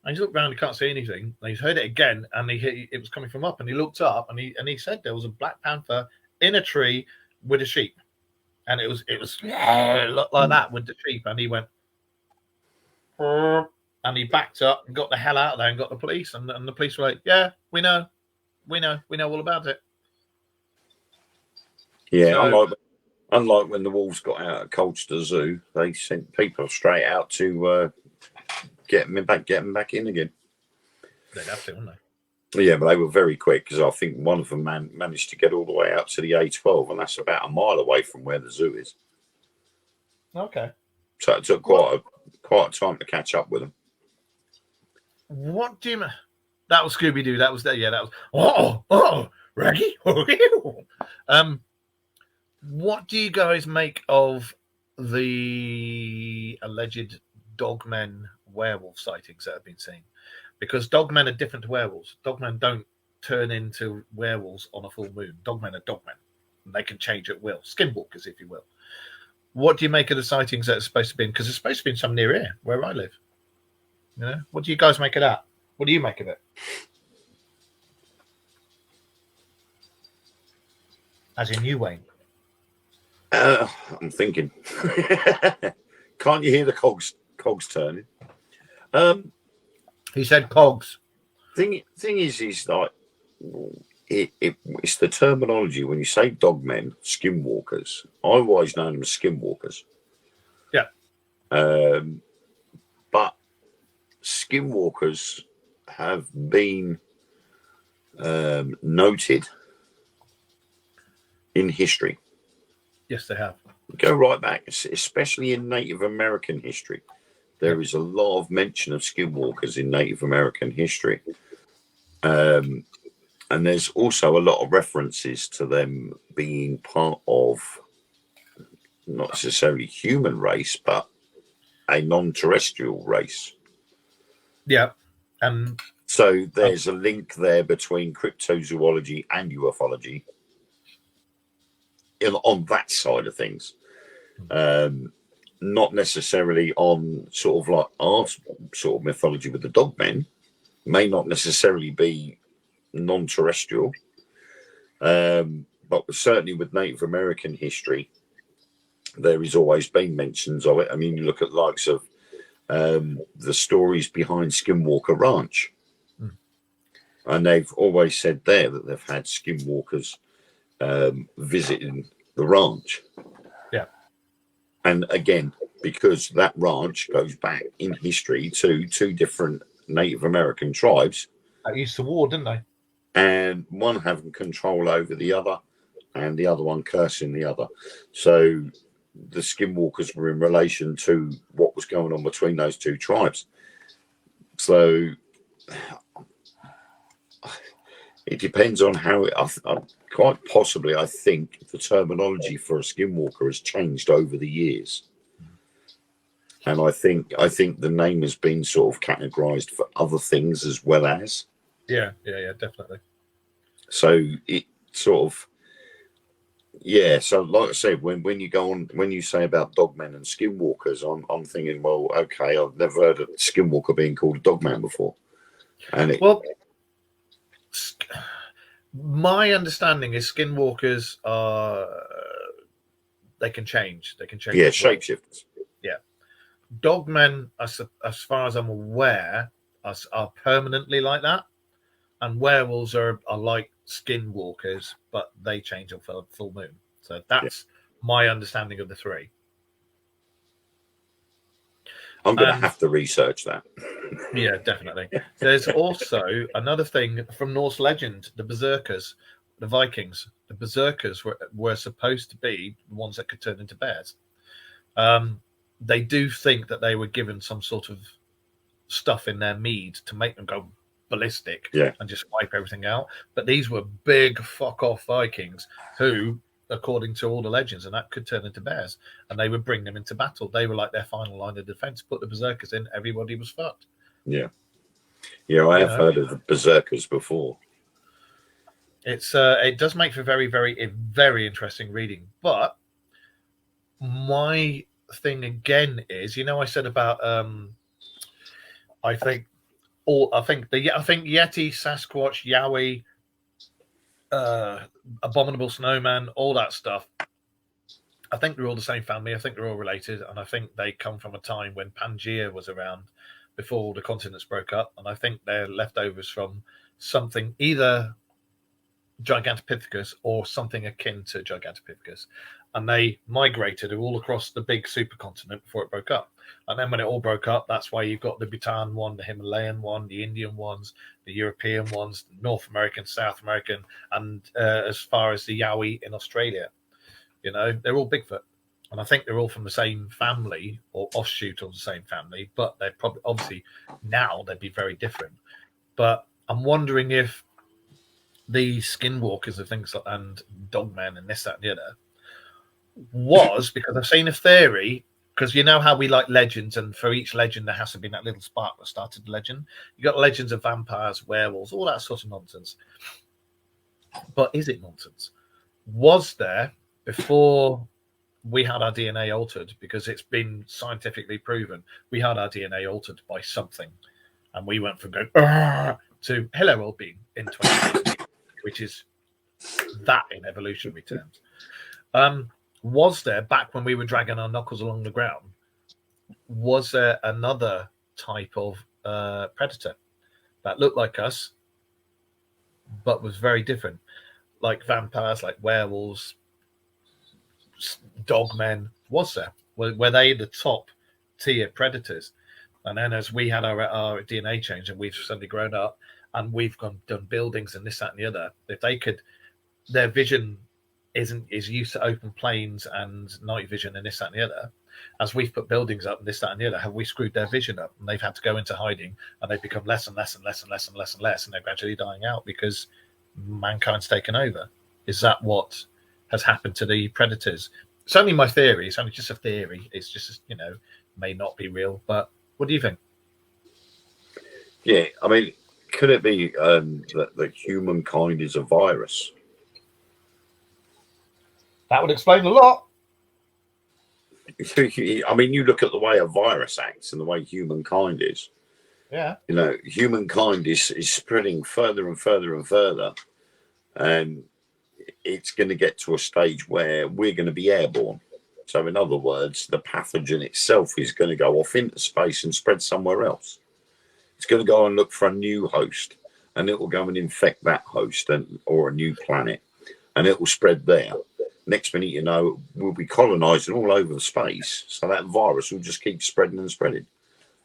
S1: And he's looked round, he can't see anything. And he's heard it again, and it was coming from up, and he looked up, and he said there was a black panther in a tree with a sheep. And it looked like that with the sheep, and he went, and he backed up and got the hell out of there and got the police, and the police were like, yeah, we know all about it.
S3: Yeah, so, unlike when the wolves got out at Colchester Zoo, they sent people straight out to get them back in again.
S1: They'd have to, wouldn't
S3: they? Yeah, but they were very quick, because I think one of them managed to get all the way out to the A12, and that's about a mile away from where the zoo is.
S1: Okay.
S3: So it took quite a time to catch up with them.
S1: What do you? That was Scooby Doo. That was that. Yeah, that was. Raggy. What do you guys make of the alleged dogmen werewolf sightings that have been seen? Because dogmen are different to werewolves. Dogmen don't turn into werewolves on a full moon. Dogmen are dogmen. They can change at will. Skinwalkers, if you will. What do you make of the sightings that are supposed to be? Because it's supposed to be in some near here, where I live. You know, what do you guys make of that? What do you make of it? As in you, Wayne.
S3: I'm thinking. Can't you hear the cogs turning?
S1: He said cogs.
S3: Thing is like it's the terminology. When you say dogmen, skinwalkers, I always known them as skinwalkers.
S1: Yeah.
S3: But skinwalkers have been noted in history.
S1: Yes, they have.
S3: Go right back, especially in Native American history. There is a lot of mention of skinwalkers in Native American history. And there's also a lot of references to them being part of not necessarily human race, but a non-terrestrial race.
S1: Yeah.
S3: So there's a link there between cryptozoology and ufology on that side of things. Not necessarily on sort of like our sort of mythology with the dogmen, may not necessarily be non-terrestrial, but certainly with Native American history, there has always been mentions of it. I mean, you look at likes of the stories behind Skinwalker Ranch, and they've always said there that they've had skinwalkers visiting the ranch.
S1: Yeah.
S3: And again, because that ranch goes back in history to two different Native American tribes.
S1: They used to war, didn't they?
S3: And one having control over the other and the other one cursing the other. So the skinwalkers were in relation to what was going on between those two tribes. So it depends on how quite possibly I think the terminology for a skinwalker has changed over the years. And I think the name has been sort of categorized for other things as well as.
S1: Yeah, definitely.
S3: So it sort of, yeah. So like I said, when you go on, when you say about dogmen and skinwalkers, I'm thinking, well, okay, I've never heard of skinwalker being called a dogman before. And
S1: my understanding is skinwalkers are they can change. They can change.
S3: Yeah, shapeshifters.
S1: Yeah, dogmen, as far as I'm aware, are permanently like that. And werewolves are like skinwalkers, but they change on full moon. So that's my understanding of the three.
S3: I'm going to have to research that.
S1: Yeah, definitely. There's also another thing from Norse legend, the Berserkers, the Vikings. The Berserkers were supposed to be the ones that could turn into bears. They do think that they were given some sort of stuff in their mead to make them go ballistic and just wipe everything out. But these were big fuck off Vikings who, according to all the legends, and that could turn into bears, and they would bring them into battle. They were like their final line of defense. Put the Berserkers in, everybody was fucked. I have heard of the Berserkers before. It does make for very, very, very interesting reading. But my thing again is, I said about I think Yeti, Sasquatch, Yowie, Abominable Snowman, all that stuff. I think they're all the same family. I think they're all related, and I think they come from a time when Pangea was around before all the continents broke up. And I think they're leftovers from something either Gigantopithecus or something akin to Gigantopithecus, and they migrated all across the big supercontinent before it broke up. And then when it all broke up, that's why you've got the Bhutan one, the Himalayan one, the Indian ones, the European ones, North American, South American, and as far as the Yowie in Australia. They're all Bigfoot. and I think they're all from the same family or offshoot of the same family, but they're probably obviously now they'd be very different. But I'm wondering if the skinwalkers and things like, and dogmen and this, that, and the other was because I've seen a theory. Because you know how we like legends, and for each legend there has to be that little spark that started the legend. You got legends of vampires, werewolves, all that sort of nonsense. But is it nonsense? Was there before we had our DNA altered? Because it's been scientifically proven we had our DNA altered by something, and we went from going to hello world being in 2018, which is that in evolutionary terms. Was there, back when we were dragging our knuckles along the ground, was there another type of predator that looked like us but was very different, like vampires, like werewolves, dogmen? Was there? Were they the top tier predators? And then as we had our DNA change and we've suddenly grown up and we've done buildings and this, that, and the other, if they could, their vision is used to open plains and night vision and this, that, and the other. As we've put buildings up and this, that, and the other, have we screwed their vision up? And they've had to go into hiding, and they've become less and less and less and less and less and less, and they're gradually dying out because mankind's taken over. Is that what has happened to the predators? It's only my theory. It's only just a theory. It's just, may not be real. But what do you think?
S3: Yeah, I mean, could it be that humankind is a virus?
S1: That would explain a lot.
S3: I mean, you look at the way a virus acts and the way humankind is.
S1: Yeah.
S3: Humankind is spreading further and further and further. And it's going to get to a stage where we're going to be airborne. So in other words, the pathogen itself is going to go off into space and spread somewhere else. It's going to go and look for a new host, and it will go and infect that host or a new planet, and it will spread there. Next minute, we'll be colonizing all over the space. So that virus will just keep spreading and spreading.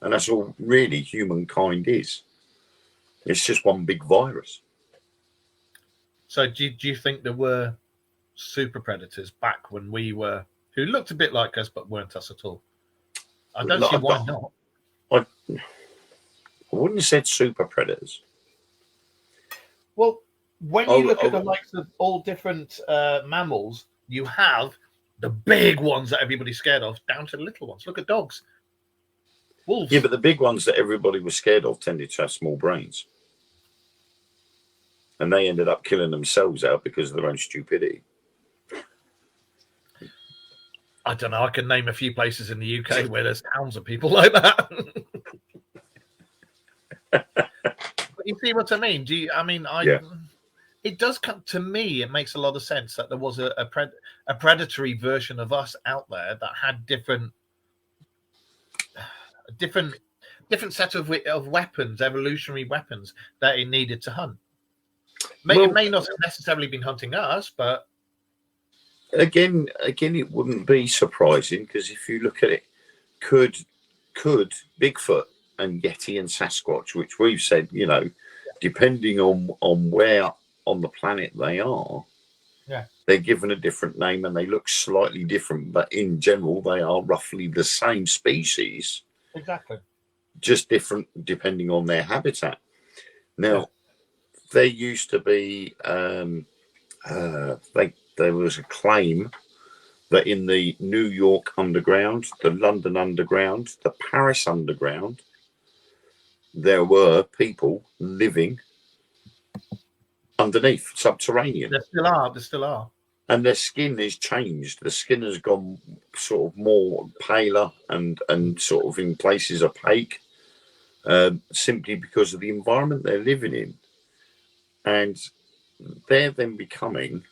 S3: And that's all really humankind is. It's just one big virus.
S1: So do you think there were super predators back when we were, who looked a bit like us but weren't us at all? I don't see why not.
S3: I wouldn't have said super predators.
S1: Well, when you look at the likes of all different mammals, you have the big ones that everybody's scared of down to the little ones. Look at dogs. Wolves.
S3: Yeah, but the big ones that everybody was scared of tended to have small brains. And they ended up killing themselves out because of their own stupidity.
S1: I don't know. I can name a few places in the UK where there's towns of people like that. But you see what I mean? Yeah. It does come to me. It makes a lot of sense that there was a predatory version of us out there that had different set of weapons, evolutionary weapons that it needed to hunt. It may not have necessarily been hunting us, but
S3: again, it wouldn't be surprising, because if you look at it, could Bigfoot and Yeti and Sasquatch, which we've said, depending on where on the planet they are, they're given a different name and they look slightly different, but in general they are roughly the same species.
S1: Exactly.
S3: Just different depending on their habitat. Now, there used to be there was a claim that in the New York Underground, the London Underground, the Paris Underground, there were people living underneath, subterranean.
S1: There still are.
S3: And their skin is changed. The skin has gone sort of more paler and sort of in places opaque, simply because of the environment they're living in. And they're then becoming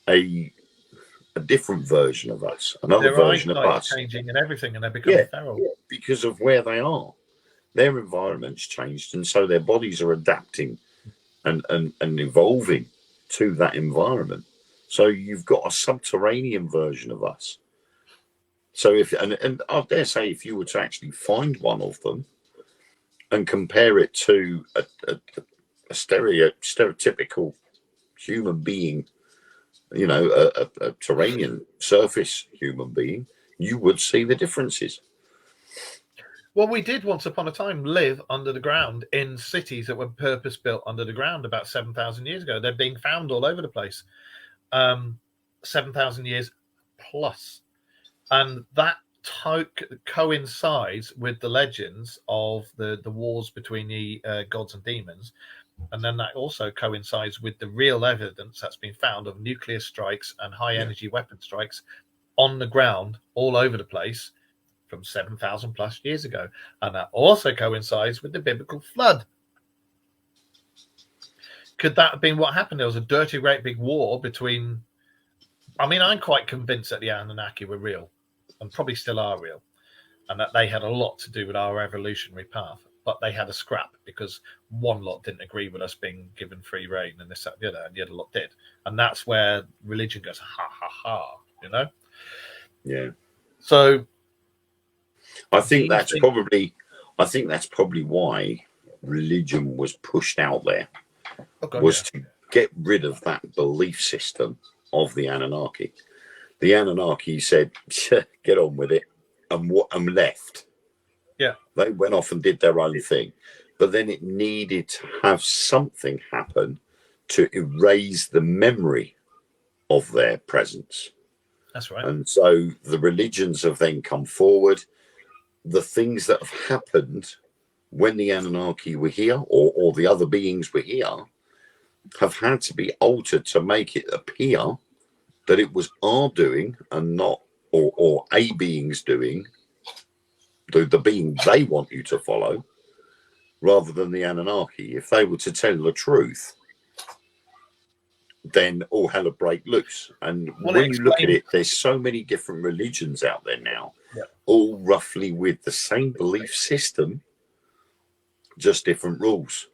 S3: a different version of us, another version of us.
S1: Changing and everything, and they're becoming feral.
S3: Because of where they are. Their environment's changed, and so their bodies are adapting and evolving to that environment. So you've got a subterranean version of us. So and I dare say, if you were to actually find one of them and compare it to a stereotypical human being you know, a Terranian surface human being, you would see the differences.
S1: Well, we did once upon a time live under the ground in cities that were purpose built under the ground about 7,000 years ago. They're being found all over the place. 7,000 years plus. And that coincides with the legends of the wars between the gods and demons. And then that also coincides with the real evidence that's been found of nuclear strikes and high energy weapon strikes on the ground all over the place from 7,000 plus years ago. And that also coincides with the biblical flood. Could that have been what happened? There was a dirty, great big war between... I mean, I'm quite convinced that the Anunnaki were real and probably still are real, and that they had a lot to do with our evolutionary path. But they had a scrap because one lot didn't agree with us being given free reign, and this, that, and the other, and the other lot did. And that's where religion goes, ha, ha, ha, you know?
S3: Yeah.
S1: So...
S3: I think that's probably why religion was pushed out there, to get rid of that belief system of the Anunnaki. The Anunnaki said, "Get on with it," and left.
S1: Yeah,
S3: they went off and did their own thing, but then it needed to have something happen to erase the memory of their presence.
S1: That's right.
S3: And so the religions have then come forward. The things that have happened when the Anunnaki were here, or the other beings were here, have had to be altered to make it appear that it was our doing and not, or a being's doing, the being they want you to follow, rather than the Anunnaki. If they were to tell the truth, then all hell would break loose. And when you look at it, there's so many different religions out there now, all roughly with the same belief system, just different rules.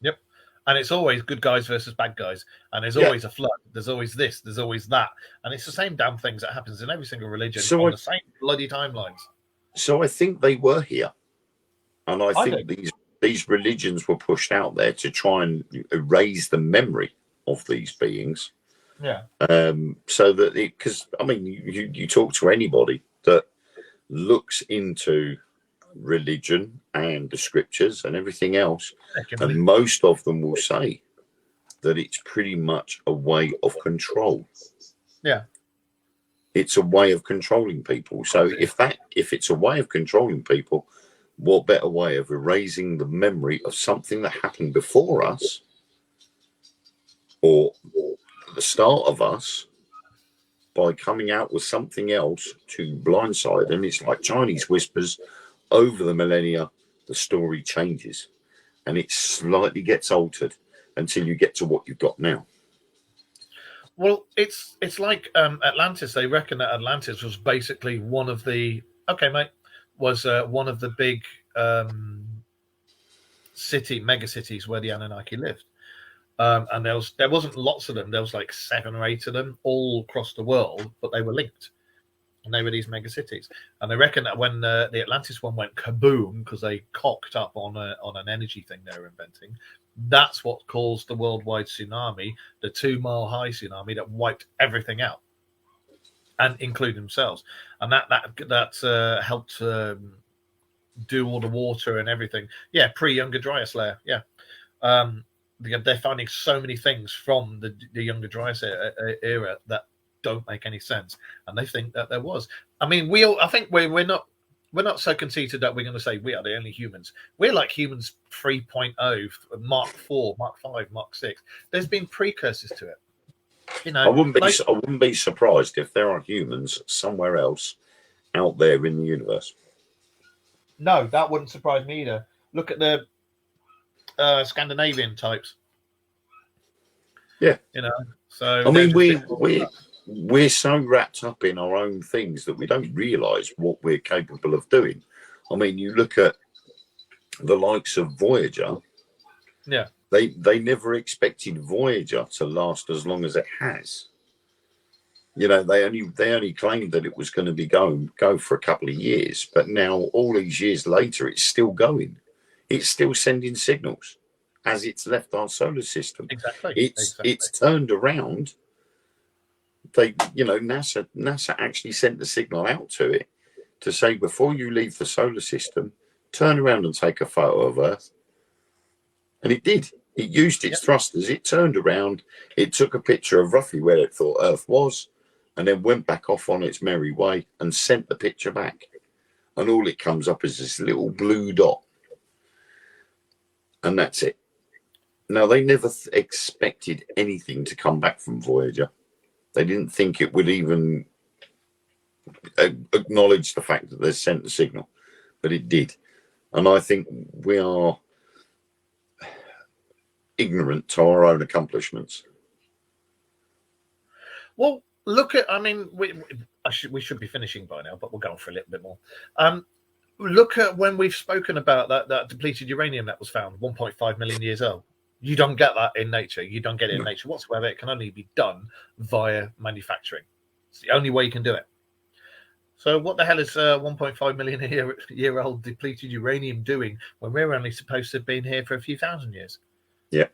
S1: Yep. And it's always good guys versus bad guys. And there's always a flood. There's always this. There's always that. And it's the same damn things that happens in every single religion on the same bloody timelines.
S3: So I think they were here. And I think these religions were pushed out there to try and erase the memory of these beings.
S1: Yeah.
S3: So that because I mean, you talk to anybody that looks into religion and the scriptures and everything else, and most of them will say that it's pretty much a way of control.
S1: Yeah.
S3: It's a way of controlling people. So if it's a way of controlling people, what better way of erasing the memory of something that happened before us, or the start of us, by coming out with something else to blindside them? It's like Chinese whispers. Over the millennia, the story changes and it slightly gets altered until you get to what you've got now.
S1: Well, it's like Atlantis. They reckon that Atlantis was basically one of the one of the big mega cities where the Anunnaki lived. And there wasn't lots of them. There was like 7 or 8 of them all across the world, but they were linked, and they were these mega cities. And they reckon that when the Atlantis one went kaboom because they cocked up on an energy thing they were inventing, that's what caused the worldwide tsunami, the 2-mile high tsunami that wiped everything out, and including themselves. And that helped do all the water and everything. Yeah, pre-Younger Dryas layer. Yeah. They're finding so many things from the Younger Dryas era that don't make any sense, and they think that there was. I mean, I think we're not so conceited that we're going to say we are the only humans. We're like humans 3.0, Mark 4, Mark 5, Mark 6. There's been precursors to it. You know, I
S3: wouldn't be surprised if there are humans somewhere else out there in the universe.
S1: No, that wouldn't surprise me either. Look at the Scandinavian types.
S3: Yeah,
S1: you know. So
S3: I mean, we're so wrapped up in our own things that we don't realise what we're capable of doing. I mean, you look at the likes of Voyager.
S1: Yeah,
S3: they never expected Voyager to last as long as it has. You know, they only claimed that it was going to be go for a couple of years, but now all these years later, it's still going. It's still sending signals as it's left our solar system.
S1: Exactly.
S3: It's turned around NASA actually sent the signal out to it to say, before you leave the solar system, turn around and take a photo of Earth. And it did. It used its thrusters. It turned around. It took a picture of roughly where it thought Earth was, and then went back off on its merry way and sent the picture back. And all it comes up is this little blue dot. And that's it. Now, they never expected anything to come back from Voyager. They didn't think it would even acknowledge the fact that they sent the signal, but it did. And I think we are ignorant to our own accomplishments.
S1: Well, look at, I mean, we should be finishing by now, but we'll go on for a little bit more. Look at when we've spoken about that depleted uranium that was found 1.5 million years old. You don't get that in nature. You don't get it in nature whatsoever. It can only be done via manufacturing. It's the only way you can do it. So what the hell is 1.5 million year old depleted uranium doing when we're only supposed to have been here for a few thousand years?
S3: Yeah.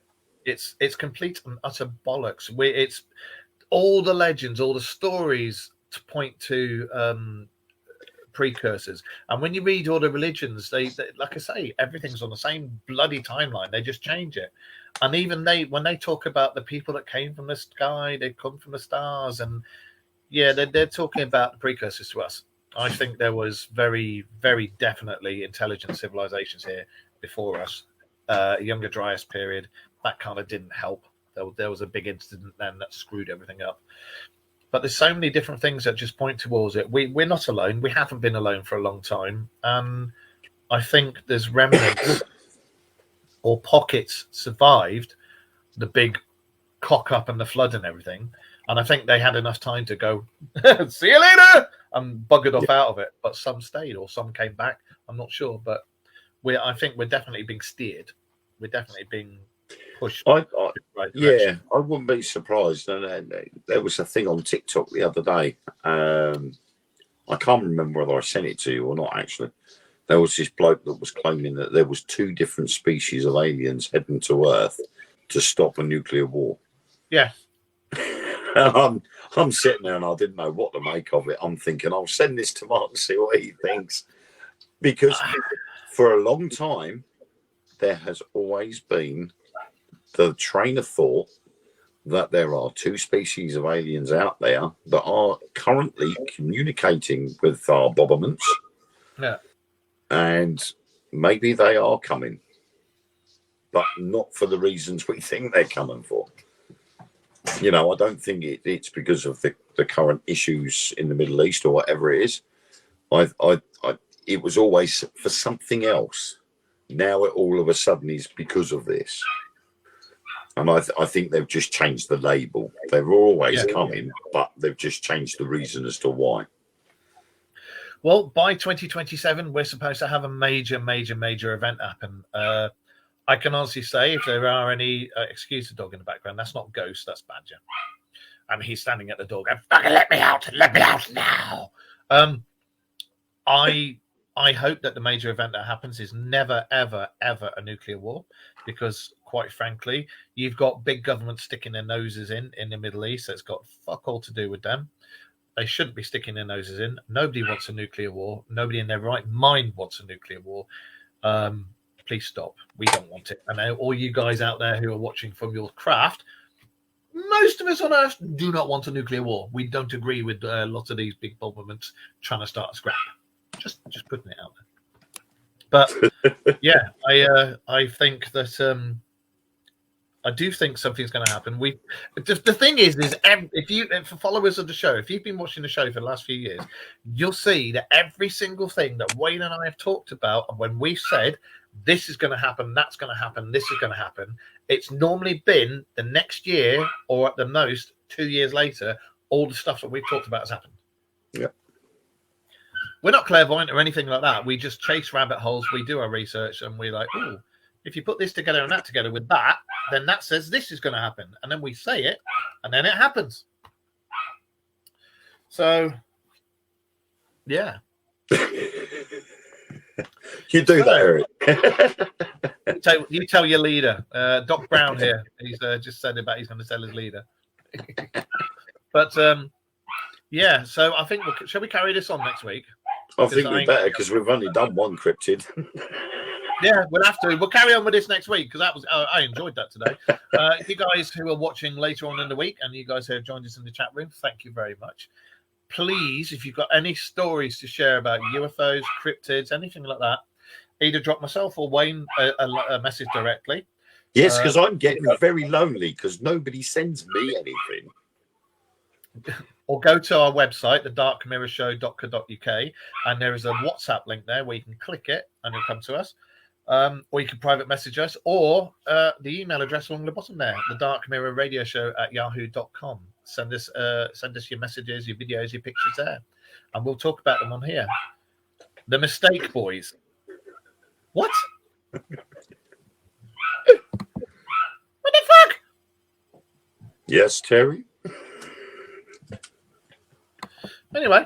S1: It's complete and utter bollocks. It's all the legends, all the stories to point to precursors. And when you read all the religions, they like I say, everything's on the same bloody timeline. They just change it. And even when they talk about the people that came from the sky, they come from the stars, and yeah, they're talking about the precursors to us. I think there was very, very definitely intelligent civilizations here before us. Younger Dryas period, that kind of didn't help. There was a big incident then that screwed everything up. But there's so many different things that just point towards it. We're not alone. We haven't been alone for a long time. And I think there's remnants or pockets survived the big cock up and the flood and everything. And I think they had enough time to go, see you later, and buggered off out of it. But some stayed or some came back. I'm not sure. But I think we're definitely being steered. We're definitely being pushed.
S3: I wouldn't be surprised. And there was a thing on TikTok the other day. I can't remember whether I sent it to you or not, actually. There was this bloke that was claiming that there was 2 different species of aliens heading to Earth to stop a nuclear war.
S1: Yeah.
S3: And I'm sitting there and I didn't know what to make of it. I'm thinking, I'll send this to Mark and see what he thinks. Because for a long time, there has always been the train of thought that there are 2 species of aliens out there that are currently communicating with our bobberments.
S1: Yeah.
S3: And maybe they are coming, but not for the reasons we think they're coming for. I don't think it's because of the current issues in the Middle East or whatever it is. It was always for something else. Now it all of a sudden is because of this. And I think they've just changed the label. They're always coming, but they've just changed the reason as to why.
S1: Well, by 2027, we're supposed to have a major event happen. I can honestly say, if there are any, excuse the dog in the background, that's not Ghost, that's Badger. And he's standing at the door going, fucking let me out now. I hope that the major event that happens is never, ever, ever a nuclear war, because quite frankly, you've got big governments sticking their noses in the Middle East. That's got fuck all to do with them. They shouldn't be sticking their noses in. Nobody wants a nuclear war. Nobody in their right mind wants a nuclear war. Please stop. We don't want it. And all you guys out there who are watching from your craft, most of us on Earth do not want a nuclear war. We don't agree with lots of these big governments trying to start a scrap. Just putting it out there. But yeah, I think that I do think something's going to happen. The thing is if for followers of the show, if you've been watching the show for the last few years, you'll see that every single thing that Wayne and I have talked about, and when we've said this is going to happen, that's going to happen, this is going to happen, it's normally been the next year or at the most 2 years later, all the stuff that we've talked about has happened.
S3: Yeah.
S1: We're not clairvoyant or anything like that. We just chase rabbit holes. We do our research and we're like, oh, if you put this together and that together with that, then that says this is going to happen. And then we say it and then it happens. So, yeah.
S3: You do that,
S1: Eric. You tell your leader. Doc Brown here. He's just said about he's going to tell his leader. But yeah, so I think shall we carry this on next week?
S3: I think we better because we've only done one cryptid.
S1: Yeah, we'll have to. We'll carry on with this next week because that was I enjoyed that today. You guys who are watching later on in the week and you guys who have joined us in the chat room, thank you very much. Please, if you've got any stories to share about UFOs, cryptids, anything like that, either drop myself or Wayne a message directly.
S3: Yes, because I'm getting very lonely because nobody sends me anything.
S1: Or go to our website, thedarkmirrorshow.co.uk, and there is a WhatsApp link there where you can click it and it'll come to us. Or you can private message us, or the email address along the bottom there, thedarkmirrorshow@yahoo.com. Send us your messages, your videos, your pictures there, and we'll talk about them on here. The Mistake Boys. What? What the fuck?
S3: Yes, Terry.
S1: Anyway,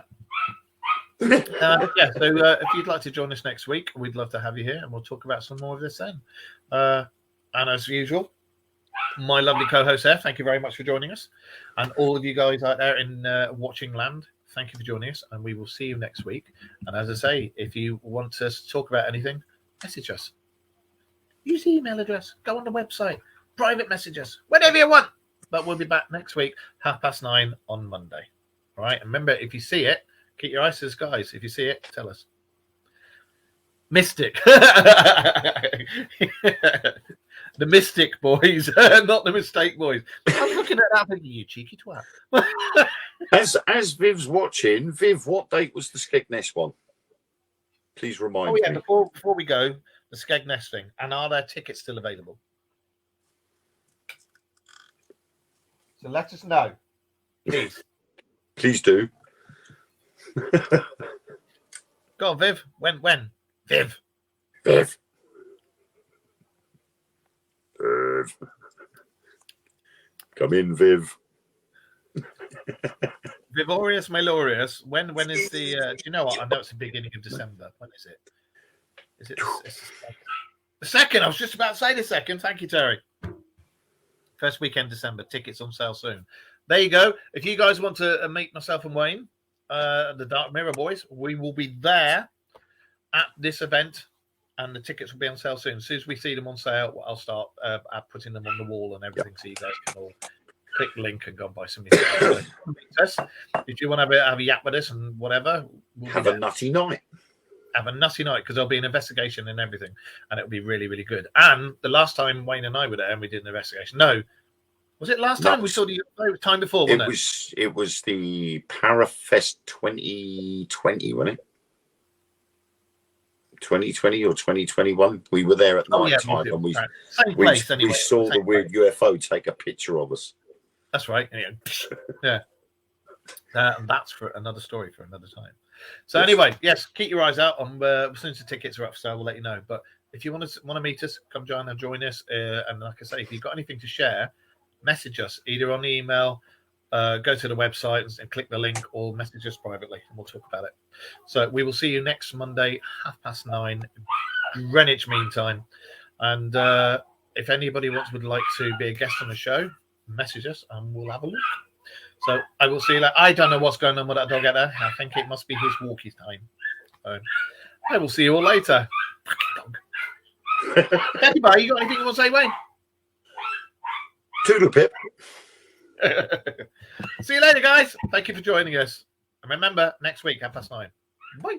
S1: so if you'd like to join us next week, we'd love to have you here, and we'll talk about some more of this then. And as usual, my lovely co-host there, thank you very much for joining us, and all of you guys out there in watching land, thank you for joining us, and we will see you next week. And as I say, if you want us to talk about anything, message us. Use the email address. Go on the website. Private message us. Whatever you want. But we'll be back next week, 9:30 on Monday. All right. And remember, if you see it, keep your eyes to the skies. If you see it, tell us. Mystic. The Mystic Boys, not the Mistake Boys. I was looking at that thinking, you cheeky twat.
S3: As Viv's watching, Viv, what date was the Skegness one? Please remind me.
S1: Before we go, the Skegness thing. And are there tickets still available? So let us know, please.
S3: Please do.
S1: Go on, Viv. When? Viv.
S3: Viv. Come in, Viv.
S1: Vivorius Malorius. When is the? Do you know what? I know it's the beginning of December. When is it? Is it the second? I was just about to say the second. Thank you, Terry. First weekend December. Tickets on sale soon. There you go. If you guys want to meet myself and Wayne, the Dark Mirror Boys, we will be there at this event, and the tickets will be on sale soon. As soon as we see them on sale, I'll start putting them on the wall and everything, so you guys can all click the link and go and buy some. If you want to have a yap with us and whatever, we'll
S3: have a nutty night.
S1: Have a nutty night because there'll be an investigation and everything, and it'll be really, really good. And the last time Wayne and I were there and we did an investigation, was it last time we saw the time before? Wasn't it?
S3: It was the Parafest 2020, wasn't it? 2020 or 2021. We were there at night time, and we saw the weird UFO take a picture of us.
S1: That's right. Yeah. And that's for another story for another time. So anyway, yes, keep your eyes out on as soon as the tickets are up for sale, we'll let you know. But if you want to meet us, come join us. And like I say, if you've got anything to share, message us either on the email, go to the website and click the link, or message us privately and we'll talk about it. So we will see you next Monday, 9:30 Greenwich Mean Time. And if anybody would like to be a guest on the show, message us and we'll have a look. So I will see you later. I don't know what's going on with that dog out there. I think it must be his walkie time. So I will see you all later. Fucking dog. Anybody, you got anything you want to say, Wayne?
S3: Toodle pip.
S1: See you later, guys. Thank you for joining us. And remember, next week, 9:30. Bye.